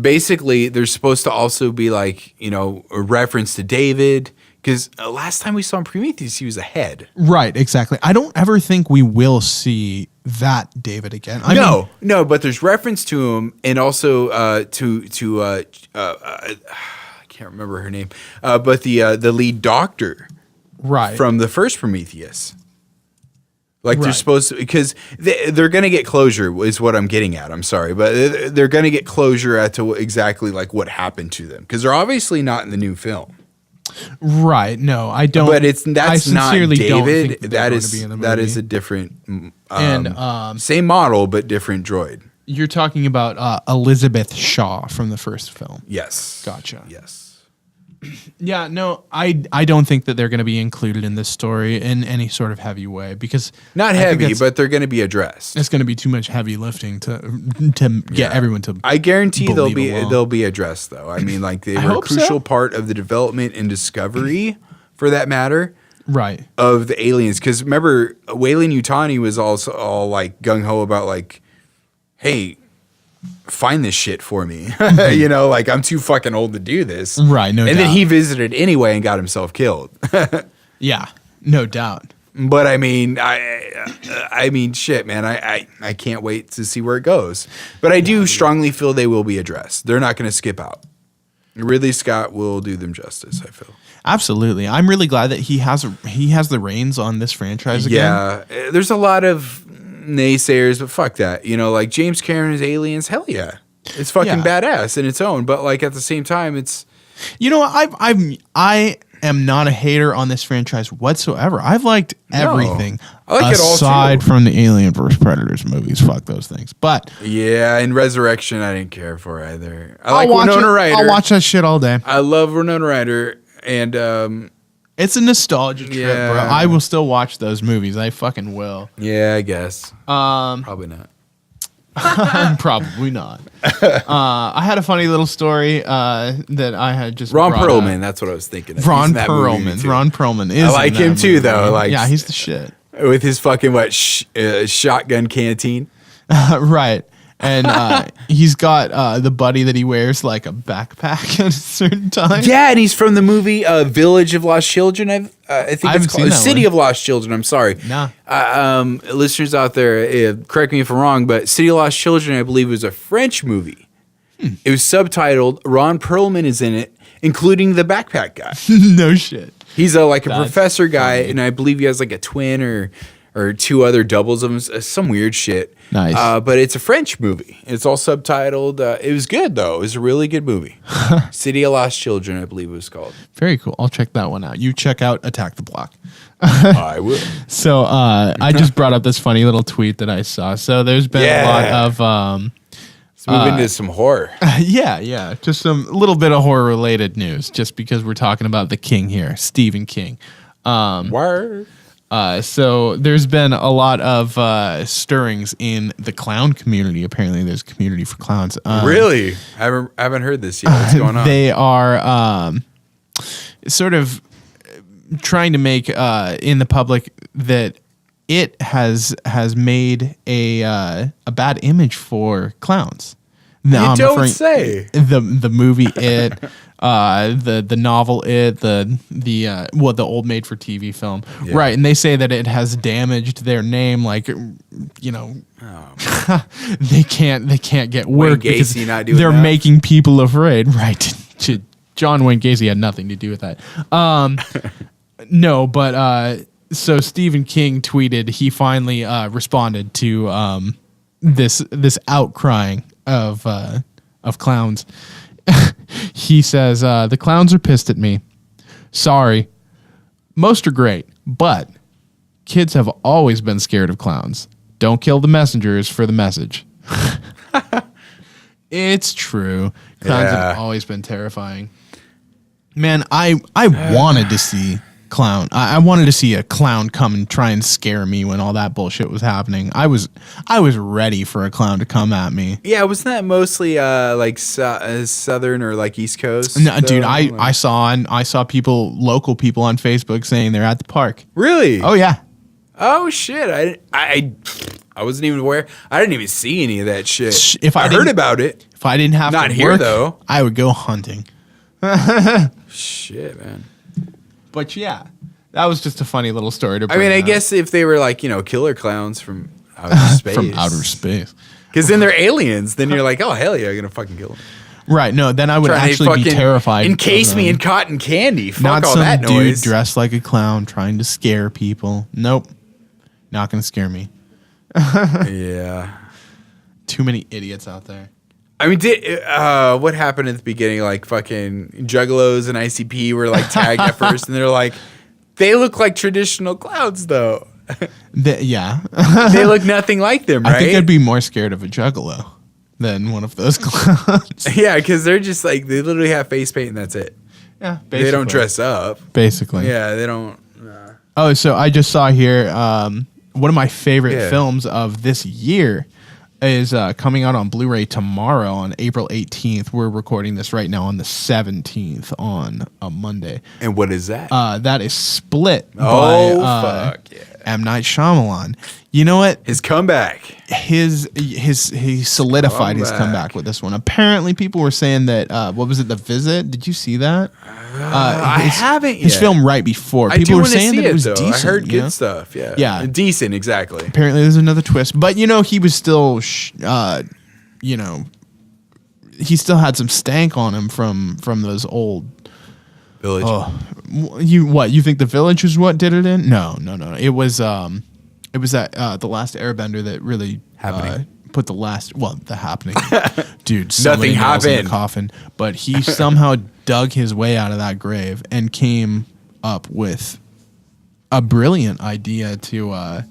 basically, there's supposed to also be like, you know, a reference to David. Because last time we saw him Prometheus, he was a head. right, exactly. I don't ever think we will see that David again. No, but there's reference to him, and also I can't remember her name, but the lead doctor. Right. From the first Prometheus. Like they're Right. supposed to, because they're going to get closure is what I'm getting at. I'm sorry, but they're going to get closure as to exactly like what happened to them. Because they're obviously not in the new film. Right. No, I don't. But that's I not sincerely don't David. think that they're going to be in the That movie. is a different, And, same model, but different droid. You're talking about Elizabeth Shaw from the first film. Yes. Gotcha. Yes. Yeah, no, I don't think that they're going to be included in this story in any sort of heavy way because Not I think heavy, that's- but they're going to be addressed. it's going to be too much heavy lifting to get everyone to. I guarantee believe along. they'll be addressed though. I mean, like they I were a hope so. crucial part of the development and discovery, for that matter, Right. of the aliens. Because remember, Weyland Yutani was also all like gung ho about like, hey, find this shit for me. You know, like I'm too fucking old to do this. Right, no And then doubt. he visited anyway and got himself killed. Yeah, no doubt. But I mean, I mean, shit, man. I can't wait to see where it goes. But I do strongly feel they will be addressed. They're not going to skip out. Ridley Scott will do them justice, I feel. Absolutely. I'm really glad that he has the reins on this franchise again. Yeah, there's a lot of naysayers, but fuck that. You know, like James Cameron's Aliens, hell yeah. It's fucking Yeah. badass in its own, but like at the same time, it's You know, I am not a hater on this franchise whatsoever. I've liked everything I like it all, aside too. from the Alien vs Predators movies. Fuck those things. But yeah. And Resurrection, I didn't care for either. I I'll like watch Winona it. Ryder. I'll watch that shit all day. I love Winona Ryder, and It's a nostalgia trip, Yeah. bro. I will still watch those movies. I fucking will. yeah, I guess probably not. Probably not. I had a funny little story that I had just Ron brought Perlman, up. that's what I was thinking. Of. Ron He's in that movie, Perlman. too. Ron Perlman is. I like in that him, too, movie. though, like- yeah, he's the shit. With his fucking shotgun canteen. Right. And he's got the buddy that he wears like a backpack at a certain time. Yeah, and he's from the movie Village of Lost Children. I think haven't it's seen called that City one. of Lost Children. I'm sorry. Nah. Listeners out there, correct me if I'm wrong, but City of Lost Children, I believe, was a French movie. It was subtitled. Ron Perlman is in it, including the backpack guy. No shit. He's like a That's professor guy, and I believe he has like a twin or or 2 other doubles of them, some weird shit. Nice. But it's a French movie. It's all subtitled. It was good, though. It was a really good movie. City of Lost Children, I believe it was called. Very cool. I'll check that one out. You check out Attack the Block. I will. So I just brought up this funny little tweet that I saw. So there's been a lot of... Let's move into some horror. yeah. Just some little bit of horror-related news, just because we're talking about the king here, Stephen King. Word. So there's been a lot of stirrings in the clown community. Apparently, there's a community for clowns. Really? I haven't heard this yet. What's going on? They are sort of trying to make in the public that it has made a bad image for clowns. Now, You don't say. The movie It, the novel It, the old made for TV film, right? And they say that it has damaged their name, like they can't get work because Gacy not doing they're that? making people afraid, right? John Wayne Gacy had nothing to do with that. No, but so Stephen King tweeted he finally responded to this outcrying of clowns. He says, the clowns are pissed at me. Sorry. Most are great, but kids have always been scared of clowns. Don't kill the messengers for the message. It's true. Clowns have always been terrifying. Man, I wanted to see clown. I wanted to see a clown come and try and scare me when all that bullshit was happening. I was ready for a clown to come at me. Yeah, wasn't that mostly like southern or like East Coast? No, dude, I saw local people on Facebook saying they're at the park. Really? Oh yeah. Oh shit! I wasn't even aware. I didn't even see any of that shit. If I heard about it, if I didn't have not to here work, though, I would go hunting. Shit, man. But yeah, that was just a funny little story to bring I mean, I up. guess if they were like, killer clowns from outer space. From outer space. Because then they're aliens. Then you're like, oh, hell yeah, I'm going to fucking kill them. Right, no, then I would actually be terrified. Encase me in cotton candy. Fuck Not all some that dude noise. dressed like a clown trying to scare people. Nope. Not going to scare me. Yeah. Too many idiots out there. I mean, what happened at the beginning? Like fucking Juggalos and ICP were like tagged at first, and they're like, they look like traditional clowns, though. Yeah. They look nothing like them, right? I think I'd be more scared of a juggalo than one of those clowns. Yeah, because they're just like, they literally have face paint and that's it. Yeah, basically. They don't dress up. Basically. Yeah, they don't. Oh, so I just saw here one of my favorite films of this year is coming out on Blu-ray tomorrow on April 18th. We're recording this right now on the 17th on a Monday. And what is that? That is Split Oh, by fuck yeah. M. Night Shyamalan. You know what? His comeback. He solidified his comeback with this one. Apparently, people were saying that what was it, The Visit? Did you see that? I haven't yet. His film right before. I People do were want to saying see that it was though. decent. I heard you good know? stuff. Yeah. Yeah. Decent, exactly. Apparently, there's another twist, but he was still, he still had some stank on him from those old. Village. Oh, you think The Village was what did it in? No. It was that The Last Airbender that really Happening. put the Happening. Dude, so Nothing many nails in happened. the coffin, but he somehow dug his way out of that grave and came up with a brilliant idea to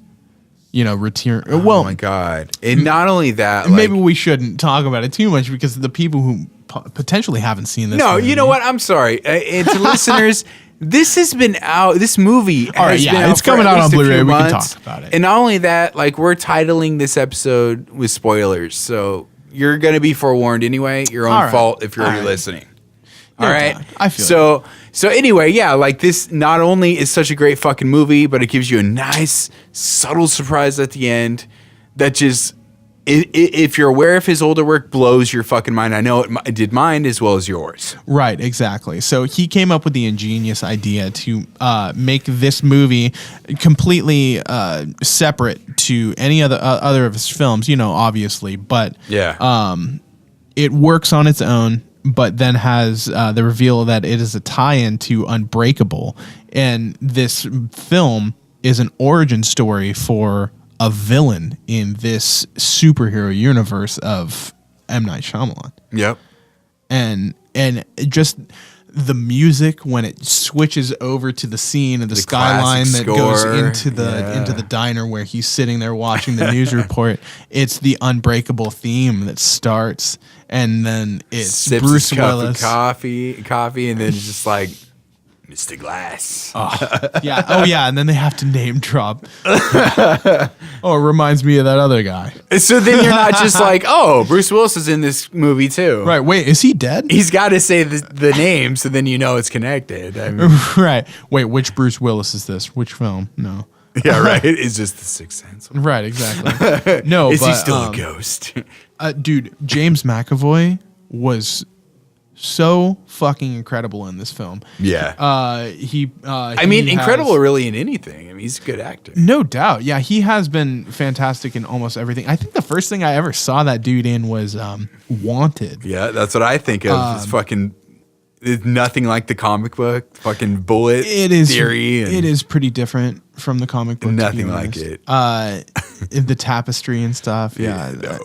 return. Oh my god! And not only that, Maybe we shouldn't talk about it too much because the people who potentially haven't seen this. No, movie. you know what? I'm sorry. And to listeners, this has been out. This movie All right, has been yeah, out it's for coming at out on least a Blu-ray. few We can months. talk about it. And not only that, like we're titling this episode with spoilers, so you're gonna be forewarned anyway. Your own All right. fault if you're All already right. listening. No All right. doubt. I feel So anyway, yeah, like this not only is such a great fucking movie, but it gives you a nice subtle surprise at the end that just if you're aware of his older work, blows your fucking mind. I know it did mine as well as yours. Right, exactly. So he came up with the ingenious idea to make this movie completely separate to any other of his films, obviously. But Yeah. it works on its own, but then has the reveal that it is a tie-in to Unbreakable. And this film is an origin story for a villain in this superhero universe of M. Night Shyamalan. Yep. And just the music when it switches over to the scene of the skyline that goes into the diner where he's sitting there watching the news report. It's the Unbreakable theme that starts, and then it's Sips Bruce his cup Willis. of coffee, and then it's just like Mr. Glass. Yeah. Oh, yeah. And then they have to name drop. Oh, it reminds me of that other guy. So then you're not just like, oh, Bruce Willis is in this movie too. Right. Wait, is he dead? He's got to say the name so then you know it's connected. I mean, Right. Wait, which Bruce Willis is this? Which film? No. yeah, right. It's just The Sixth Sense. Right. Exactly. No, Is but, he still a ghost? dude, James McAvoy was so fucking incredible in this film. Yeah. I mean, incredible really in anything. I mean, he's a good actor. No doubt. Yeah, he has been fantastic in almost everything. I think the first thing I ever saw that dude in was Wanted. Yeah, that's what I think of. It's fucking it's nothing like the comic book. Fucking bullet theory. It is pretty different from the comic book. Nothing like it. The tapestry and stuff. Yeah. No.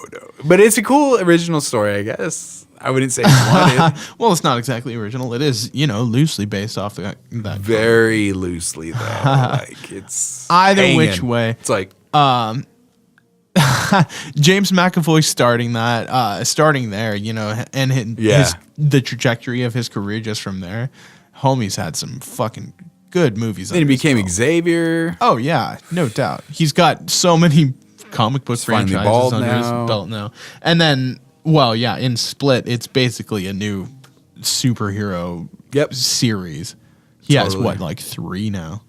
But it's a cool original story, I guess. I wouldn't say it's wanted. Well, it's not exactly original. It is, loosely based off that. Very loosely, though. Like, it's Either hanging. which way. It's like, James McAvoy starting there, and the trajectory of his career just from there. Homie's had some fucking good movies. then he became Xavier. Oh yeah, no doubt. He's got so many comic book finally franchises bald under his now. belt now. And then, well, yeah, in Split, it's basically a new superhero series. He has Totally. like 3 now.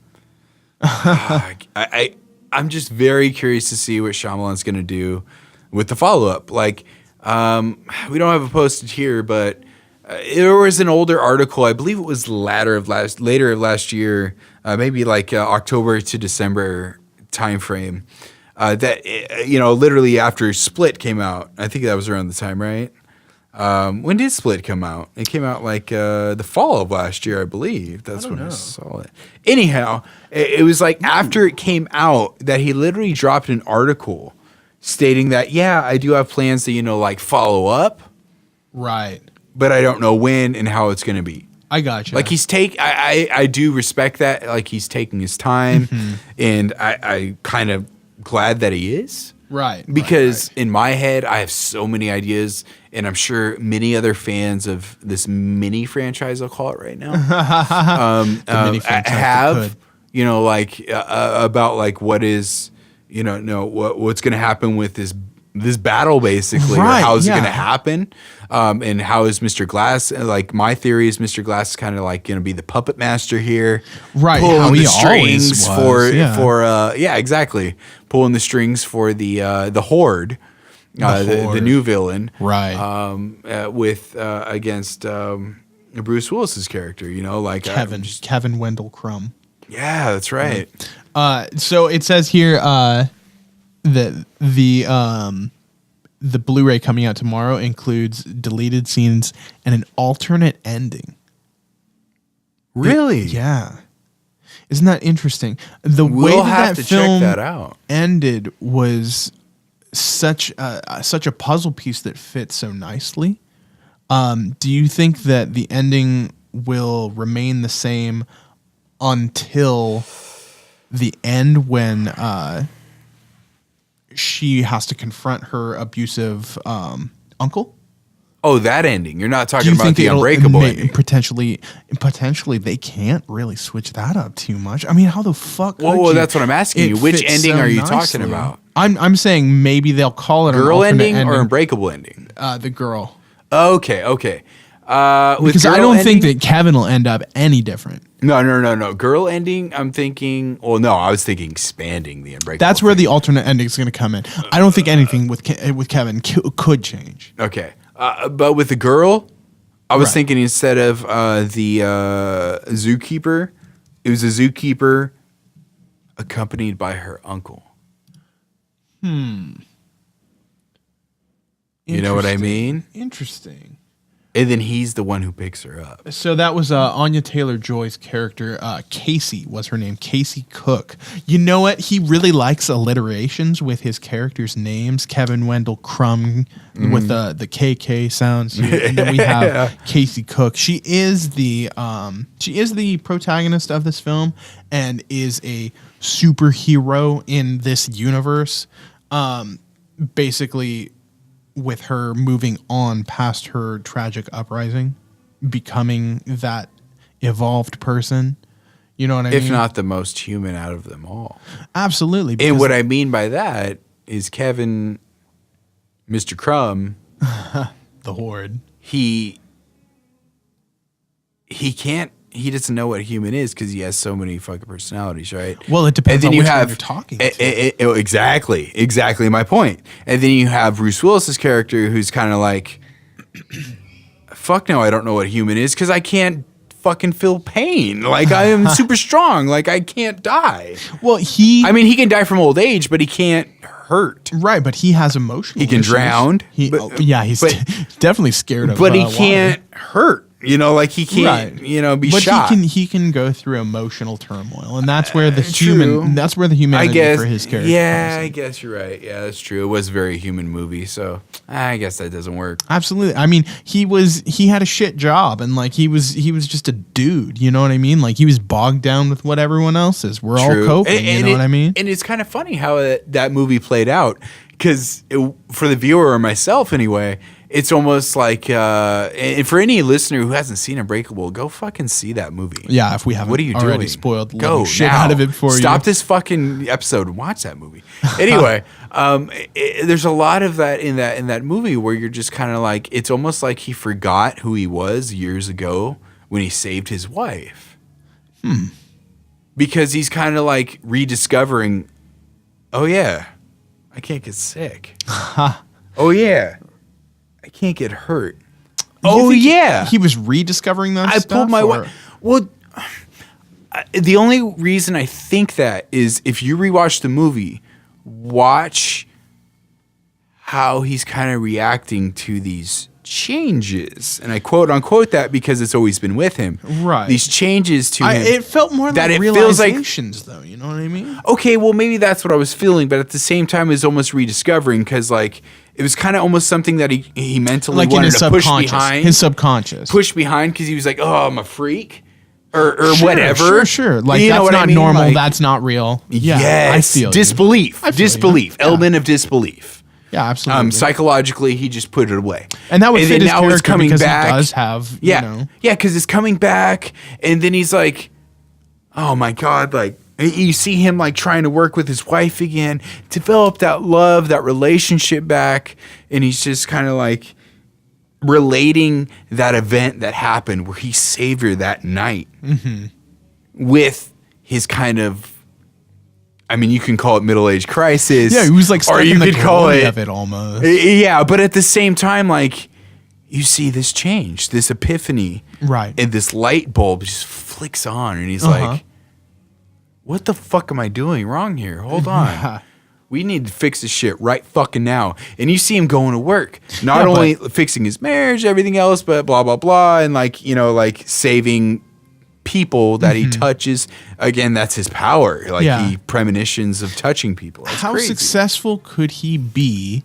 I'm just very curious to see what Shyamalan's going to do with the follow-up. Like, we don't have it posted here, but there was an older article, I believe it was later of last year, maybe like October to December timeframe, that, literally after Split came out. I think that was around the time, right? When did Split come out? It came out like the fall of last year, I believe. That's when I saw it. Anyhow, it was like after it came out that he literally dropped an article stating that, yeah, I do have plans to, like follow up, Right. but I don't know when and how it's going to be. I got you. Like I do respect that. Like he's taking his time, and I kind of glad that he is. Right. Because in my head, I have so many ideas, and I'm sure many other fans of this mini franchise, I'll call it right now, mini franchise have, about like what is, what's going to happen with this battle, basically, Right, or how is it yeah. going to happen, and how is Mr. Glass? Like my theory is Mr. Glass is kind of like going to be the puppet master here, Right, pulling how the he always strings was, yeah. exactly, pulling the strings for the Horde, the Horde. new villain, Right. Against Bruce Willis's character, like Kevin Wendell Crumb. yeah, that's right. So it says here that the Blu-ray coming out tomorrow includes deleted scenes and an alternate ending. Really? Yeah. Isn't that interesting? The way We'll have that to check film that out. ended was such a puzzle piece that fits so nicely. Do you think that the ending will remain the same until the end when she has to confront her abusive uncle? Oh, that ending. You're not Do talking you about think the it'll Unbreakable ending. potentially they can't really switch that up too much? I mean, how the fuck? Well, could you? that's what I'm asking It you. Which fits ending so are you nicely. talking about? I'm saying maybe they'll call it Girl an alternate ending or Unbreakable ending? the girl. Okay. Because I don't think that Kevin will end up any different. No. Girl ending, I'm thinking. Well, no, I was thinking expanding the Unbreakable. That's where thing. the alternate ending is going to come in. I don't think anything with Kevin could change. Okay. But with the girl, I was Right. thinking instead of the zookeeper, it was a zookeeper accompanied by her uncle. You know what I mean? Interesting. And then he's the one who picks her up. So that was Anya Taylor-Joy's character. Casey was her name. Casey Cook. You know what? He really likes alliterations with his characters' names. Kevin Wendell Crumb with the KK sounds. And then we have Casey Cook. She is the protagonist of this film and is a superhero in this universe. Basically, with her moving on past her tragic uprising, becoming that evolved person. You know what I mean? If not the most human out of them all. Absolutely. And what I mean by that is Kevin, Mr. Crumb, the Horde. He doesn't know what a human is because he has so many fucking personalities, right? Well, it depends on which one you're talking to. Exactly my point. And then you have Bruce Willis's character who's kind of like, fuck no, I don't know what a human is because I can't fucking feel pain. Like I am super strong. Like I can't die. Well, he can die from old age, but he can't hurt. Right, but he has emotional He can issues. drown. He's definitely scared of but he water. can't hurt. You know, like he can't, be shot. But he can go through emotional turmoil, and that's where the true. humanity for his character. Yeah, comes in. I guess you're right. Yeah, that's true. It was a very human movie, so I guess that doesn't work. Absolutely. I mean, he had a shit job, and like he was just a dude. You know what I mean? Like he was bogged down with what everyone else is. We're all coping. You know what I mean? And it's kind of funny how that movie played out because for the viewer or myself anyway. It's almost like, and for any listener who hasn't seen Unbreakable, go fucking see that movie. Yeah, if we haven't what are you already doing? spoiled the go shit now. out of it for you. Stop this fucking episode and watch that movie. Anyway, there's a lot of that in that movie where you're just kind of like, it's almost like he forgot who he was years ago when he saved his wife. Because he's kind of like rediscovering, oh yeah, I can't get sick. Oh yeah. I can't get hurt. Oh yeah, he was rediscovering that. I pulled my wife. Well, the only reason I think that is if you rewatch the movie, watch how he's kind of reacting to these changes, and I quote unquote that because it's always been with him. Right, these changes to him. It felt more that like it realizations, though. You know what I mean? Okay, well maybe that's what I was feeling, but at the same time, it's almost rediscovering because like. It was kind of almost something that he mentally like wanted in his to push behind. His subconscious. Push behind because he was like, oh, I'm a freak. Or sure, whatever. Sure. Like, you that's not normal. Like, that's not real. Yeah, yes. I feel disbelief. I feel disbelief. you. Element of disbelief. Yeah, absolutely. Psychologically, he just put it away. And that would fit his now character it's coming because back. He does have, yeah. you know. Yeah, because it's coming back. And then he's like, oh, my God, like. You see him like trying to work with his wife again, develop that love, that relationship back. And he's just kind of like relating that event that happened where he saved her that night with his kind of, I mean, you can call it middle-age crisis. Yeah, he was like stuck in the glory it of it almost. Yeah, but at the same time, like, you see this change, this epiphany. Right. And this light bulb just flicks on. And he's like, what the fuck am I doing wrong here? Hold on. We need to fix this shit right fucking now. And you see him going to work. Not only fixing his marriage, everything else, but blah, blah, blah. And like, you know, like saving people that he touches. Again, that's his power. Like he premonitions of touching people. That's How crazy. successful could he be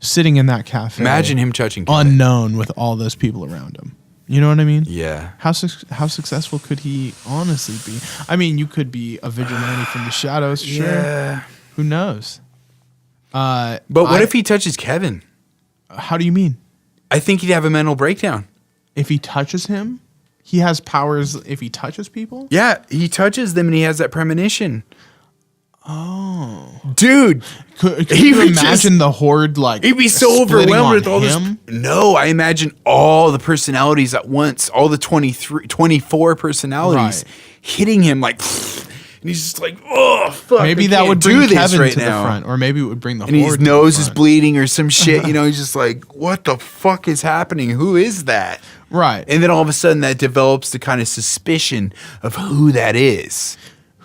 sitting in that cafe? Imagine him touching people. Unknown with all those people around him. You know what I mean? Yeah. How successful could he honestly be? I mean, you could be a vigilante from the shadows, sure. Yeah. Who knows? But what if he touches Kevin? How do you mean? I think he'd have a mental breakdown. If he touches him, he has powers if he touches people? Yeah, he touches them and he has that premonition. Oh. Dude. Could you imagine the Horde like he'd be so overwhelmed with all him? this. No, I imagine all the personalities at once, all the 24 personalities hitting him like, and he's just like, oh, fuck. Maybe that would bring Kevin to the front, or maybe it would bring the Horde. And his nose is bleeding or some shit. You know, he's just like, what the fuck is happening? Who is that? Right. And then all of a sudden that develops the kind of suspicion of who that is.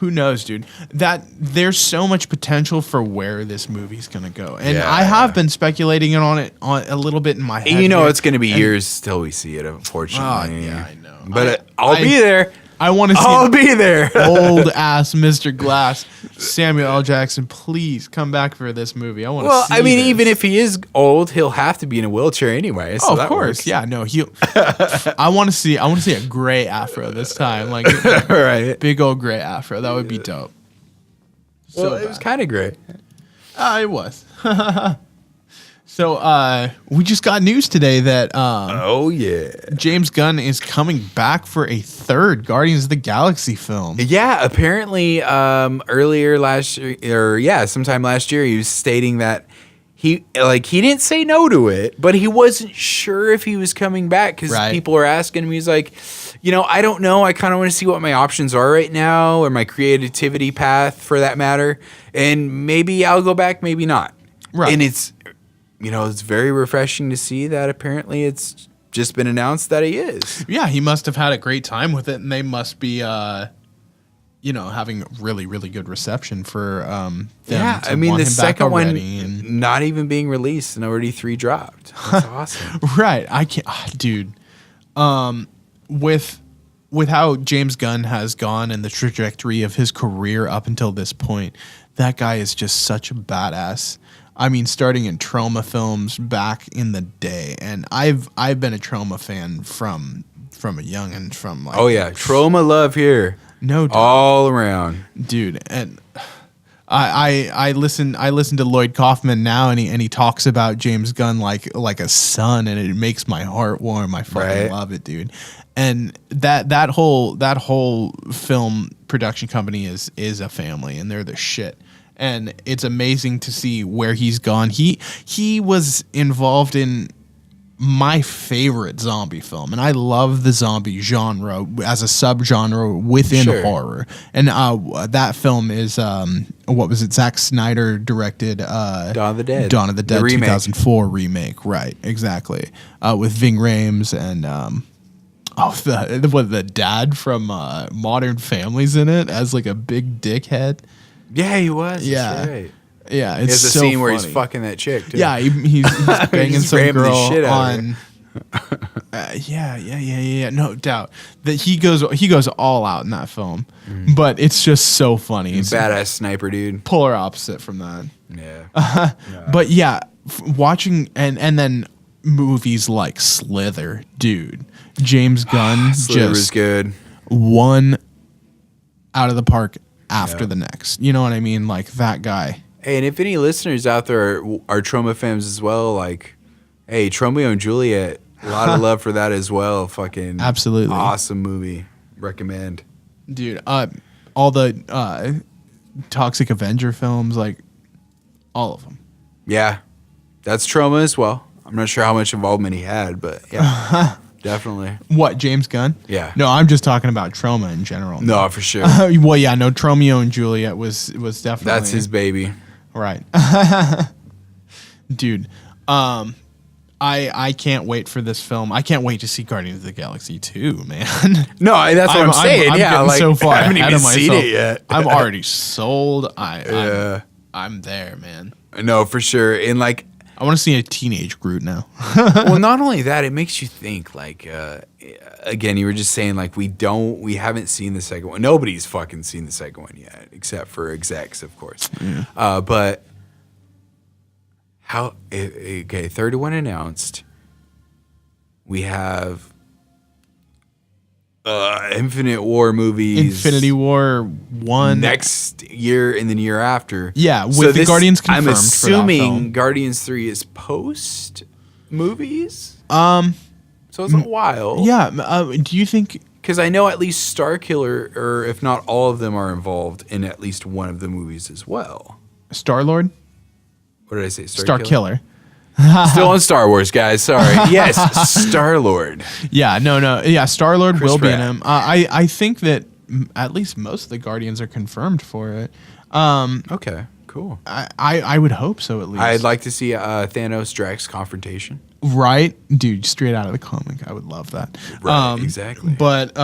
Who knows, dude? That there's so much potential for where this movie's gonna go, and Yeah. I have been speculating on it a little bit in my head. You know, here. it's going to be And- years till we see it, unfortunately. Yeah, I know. But I'll be there. I want to see I'll be there. old ass Mr. Glass, Samuel L. Jackson. Please come back for this movie. I want to. Well, see I mean, this. even if he is old, he'll have to be in a wheelchair anyway. So Oh, that of course, works. yeah. No, he. I want to see a gray afro this time, like Right. big old gray afro. That would be dope. Well, it was kind of great. It was. So we just got news today that Oh, yeah. James Gunn is coming back for a third Guardians of the Galaxy film. Yeah, apparently earlier last year, sometime last year, he was stating that he didn't say no to it, but he wasn't sure if he was coming back because Right. people were asking him. He's like, I don't know. I kind of want to see what my options are right now or my creativity path for that matter. And maybe I'll go back, maybe not. Right. And it's very refreshing to see that apparently it's just been announced that he is. Yeah, he must have had a great time with it, and they must be, having really, really good reception for them. Yeah, to I mean, want the him back second one already, and- not even being released and already 3 dropped. That's awesome. right? I can't, dude. With how James Gunn has gone and the trajectory of his career up until this point, that guy is just such a badass. I mean, starting in Trauma films back in the day, and I've been a Trauma fan from a young and from like Oh yeah, trauma love here, no doubt. all around. Dude, and I listen to Lloyd Kaufman now, and he talks about James Gunn like a son, and it makes my heart warm. I fucking Right. love it, dude. And that whole film production company is a family, and they're the shit. And it's amazing to see where he's gone. He was involved in my favorite zombie film, and I love the zombie genre as a subgenre within Sure. horror. And that film is what was it? Zack Snyder directed Dawn of the Dead. Dawn of the Dead, remake. 2004 remake. Right, exactly. With Ving Rhames and the dad from Modern Family's in it as like a big dickhead. Yeah, he was. Yeah. That's right. Yeah, He it's has a so scene where he's funny. fucking that chick. Too. Yeah, he's banging Just some ramming the girl shit out of on. Yeah, no doubt that he goes all out in that film, but it's just so funny. It's badass sniper dude. polar opposite from that. Yeah. But yeah, watching and then movies like Slither, dude. James Gunn Slither was just good. one out of the park after the next. You know what I mean? Like that guy. Hey, and if any listeners out there are trauma fans as well, like, hey, Romeo and Juliet, a lot of love for that as well. Fucking Absolutely. awesome movie. Recommend. Dude, all the Toxic Avenger films, like all of them. Yeah, that's trauma as well. I'm not sure how much involvement he had, but yeah, definitely. What, James Gunn? Yeah. No, I'm just talking about trauma in general. No, for sure. Well, yeah, no, Romeo and Juliet was definitely That's his baby. right. Dude, I can't wait for this film. I can't wait to see Guardians of the Galaxy 2, man. No, that's what I'm saying. I'm yeah, getting like so far I haven't ahead even of myself. seen it yet. I'm already sold. Yeah. I'm there, man. No, for sure. And like, I want to see a teenage Groot now. well, not only that, it makes you think. Like, again, you were just saying like we haven't seen the second one. Nobody's fucking seen the second one yet, except for execs, of course. But how? Okay, third one announced. We have Infinite War movies. Infinity War 1. Next year and then the year after. Yeah, with the Guardians confirmed I'm for that assuming film. Guardians 3 is post movies. So it's a while. Yeah, do you think... Because I know at least Starkiller, or if not all of them, are involved in at least one of the movies as well. Star-Lord? What did I say? Star-Killer. Still on Star Wars, guys. Sorry. Yes, Star-Lord. Yeah, no. Yeah, Star-Lord Chris will be in Pratt. him. I think that at least most of the Guardians are confirmed for it. Okay, cool. I would hope so, at least. I'd like to see Thanos Drax confrontation. Right? Dude, straight out of the comic. I would love that. Right, exactly. But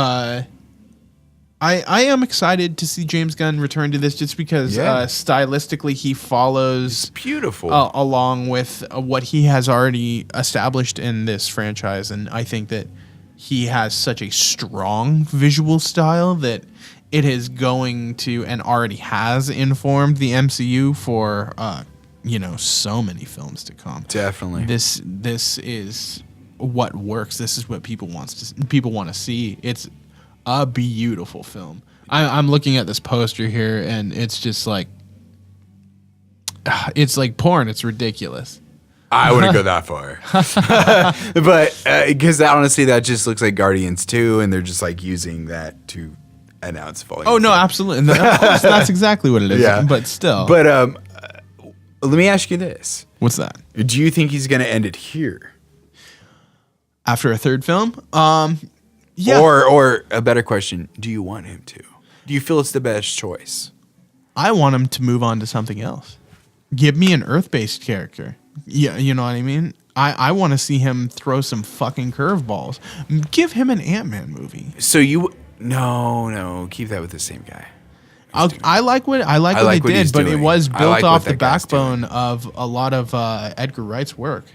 I am excited to see James Gunn return to this just because stylistically he follows Beautiful. along with what he has already established in this franchise. And I think that he has such a strong visual style that it is going to and already has informed the MCU for, so many films to come. Definitely. This is what works. This is what people want to see. It's a beautiful film. I'm looking at this poster here, and it's just like it's like porn. It's ridiculous. I wouldn't go that far, but because honestly, that just looks like Guardians 2, and they're just like using that to announce volume. Oh no, 2. absolutely. And of course, that's exactly what it is. Yeah. But still. But let me ask you this: What's that? do you think he's going to end it here? After a third film? Yeah. Or a better question: do you want him to? Do you feel it's the best choice? I want him to move on to something else. Give me an Earth-based character. Yeah, you know what I mean? I want to see him throw some fucking curveballs. Give him an Ant-Man movie. So no, keep that with the same guy. I like what they did, but it was built off the backbone of a lot of Edgar Wright's work.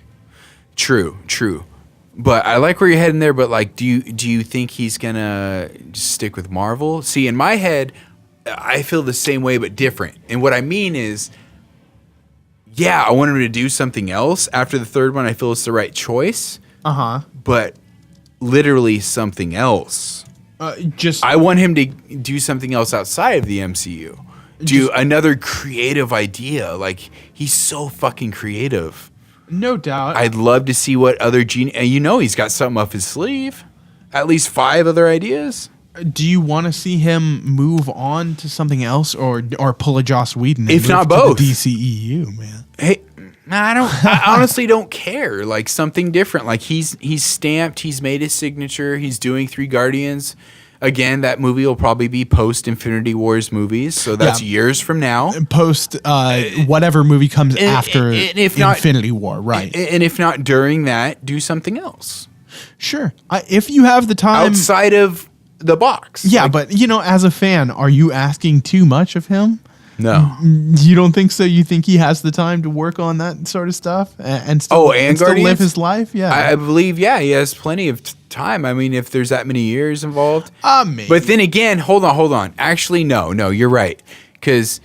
True. But I like where you're heading there. But like, do you think he's gonna just stick with Marvel? See, in my head, I feel the same way, but different. And what I mean is, yeah, I want him to do something else after the third one. I feel it's the right choice. But literally something else. I want him to do something else outside of the MCU. Do another creative idea. Like, he's so fucking creative. No doubt. I'd love to see what other he's got something up his sleeve. At least 5 other ideas. Do you want to see him move on to something else, or pull a Joss Whedon? If not both, the DCEU, man. Hey, I honestly don't care. Like, something different. Like, he's stamped. He's made his signature. He's doing 3 Guardians. Again, that movie will probably be post Infinity Wars movies, so that's years from now. Post whatever movie comes after and if not, Infinity War, right? And if not during that, do something else. Sure, if you have the time outside of the box. Yeah, but as a fan, are you asking too much of him? No, you don't think so. You think he has the time to work on that sort of stuff and still, still live his life? Yeah, I believe. Yeah, he has plenty of time. I mean, if there's that many years involved, maybe. But then again, hold on. Actually, no, you're right. Because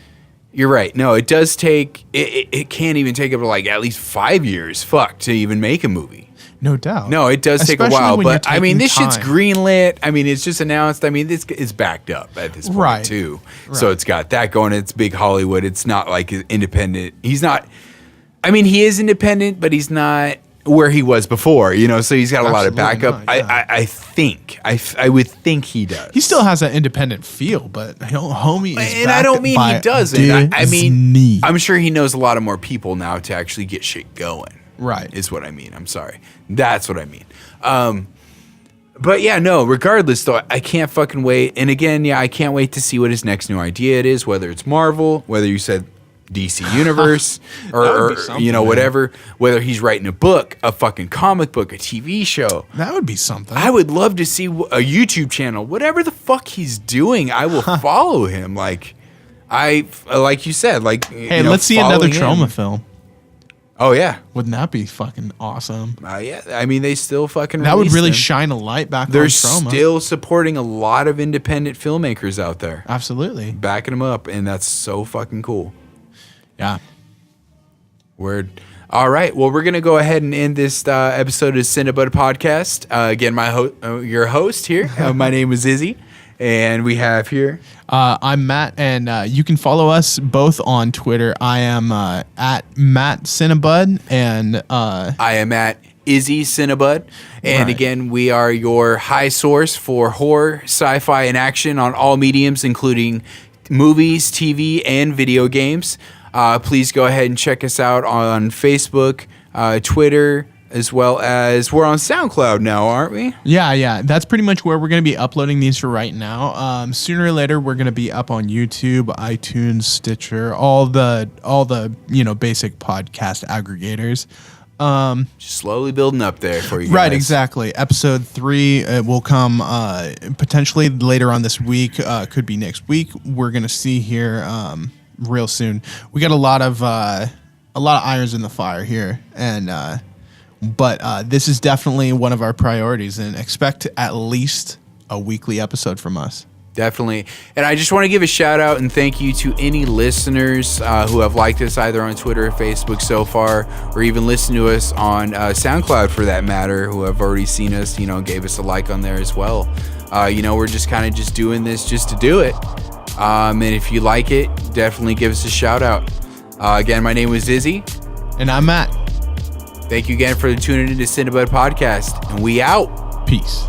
you're right. No, it does take. It can't even take up to like at least 5 years. To even make a movie. No doubt. No, it does take a Especially while. when But I mean, this time. shit's greenlit. I mean, it's just announced. I mean, this is backed up at this point Right. too. Right. So it's got that going. It's big Hollywood. It's not like independent. He's not. I mean, he is independent, but he's not where he was before. So he's got a lot of backup. Not, yeah. I think. I would think he does. He still has that independent feel, but homie is And I don't mean he doesn't. I mean, Disney. I'm sure he knows a lot of more people now to actually get shit going. Right. Is what I mean. I'm sorry. That's what I mean. But yeah, no, regardless though, I can't fucking wait. And again, yeah, I can't wait to see what his next new idea it is, whether it's Marvel, whether you said DC Universe or whatever, whether he's writing a book, a fucking comic book, a TV show. That would be something. I would love to see a YouTube channel, whatever the fuck he's doing. I will follow him. Like you said, hey, let's see another Trauma film. Oh yeah, wouldn't that be fucking awesome? Yeah, I mean they still fucking. That would really them. shine a light back. They're on Trauma. still supporting a lot of independent filmmakers out there, Absolutely backing them up, and that's so fucking cool. Yeah. Word. All right. Well, we're gonna go ahead and end this episode of Cinnabud Podcast. Again, your host here. My name is Izzy, and we have here. I'm Matt, and you can follow us both on Twitter. I am at Matt Cinnabud, and I am at Izzy Cinnabud. And Right. again, we are your high source for horror, sci-fi, and action on all mediums, including movies, TV, and video games. Please go ahead and check us out on Facebook, Twitter, as well as we're on SoundCloud now, aren't we? Yeah. That's pretty much where we're going to be uploading these for right now. Sooner or later, we're going to be up on YouTube, iTunes, Stitcher, all the basic podcast aggregators. Just slowly building up there for you guys. Right, exactly. Episode 3 will come potentially later on this week. Could be next week. We're gonna see here real soon. We got a lot of irons in the fire here, and but this is definitely one of our priorities. And expect at least a weekly episode from us. Definitely. And I just want to give a shout out and thank you to any listeners who have liked us either on Twitter or Facebook so far, or even listened to us on SoundCloud for that matter, who have already seen us, gave us a like on there as well. We're just kind of just doing this just to do it. And if you like it, definitely give us a shout out. Again, my name was Izzy. And I'm Matt. Thank you again for tuning in to Cinebud Podcast. And we out. Peace.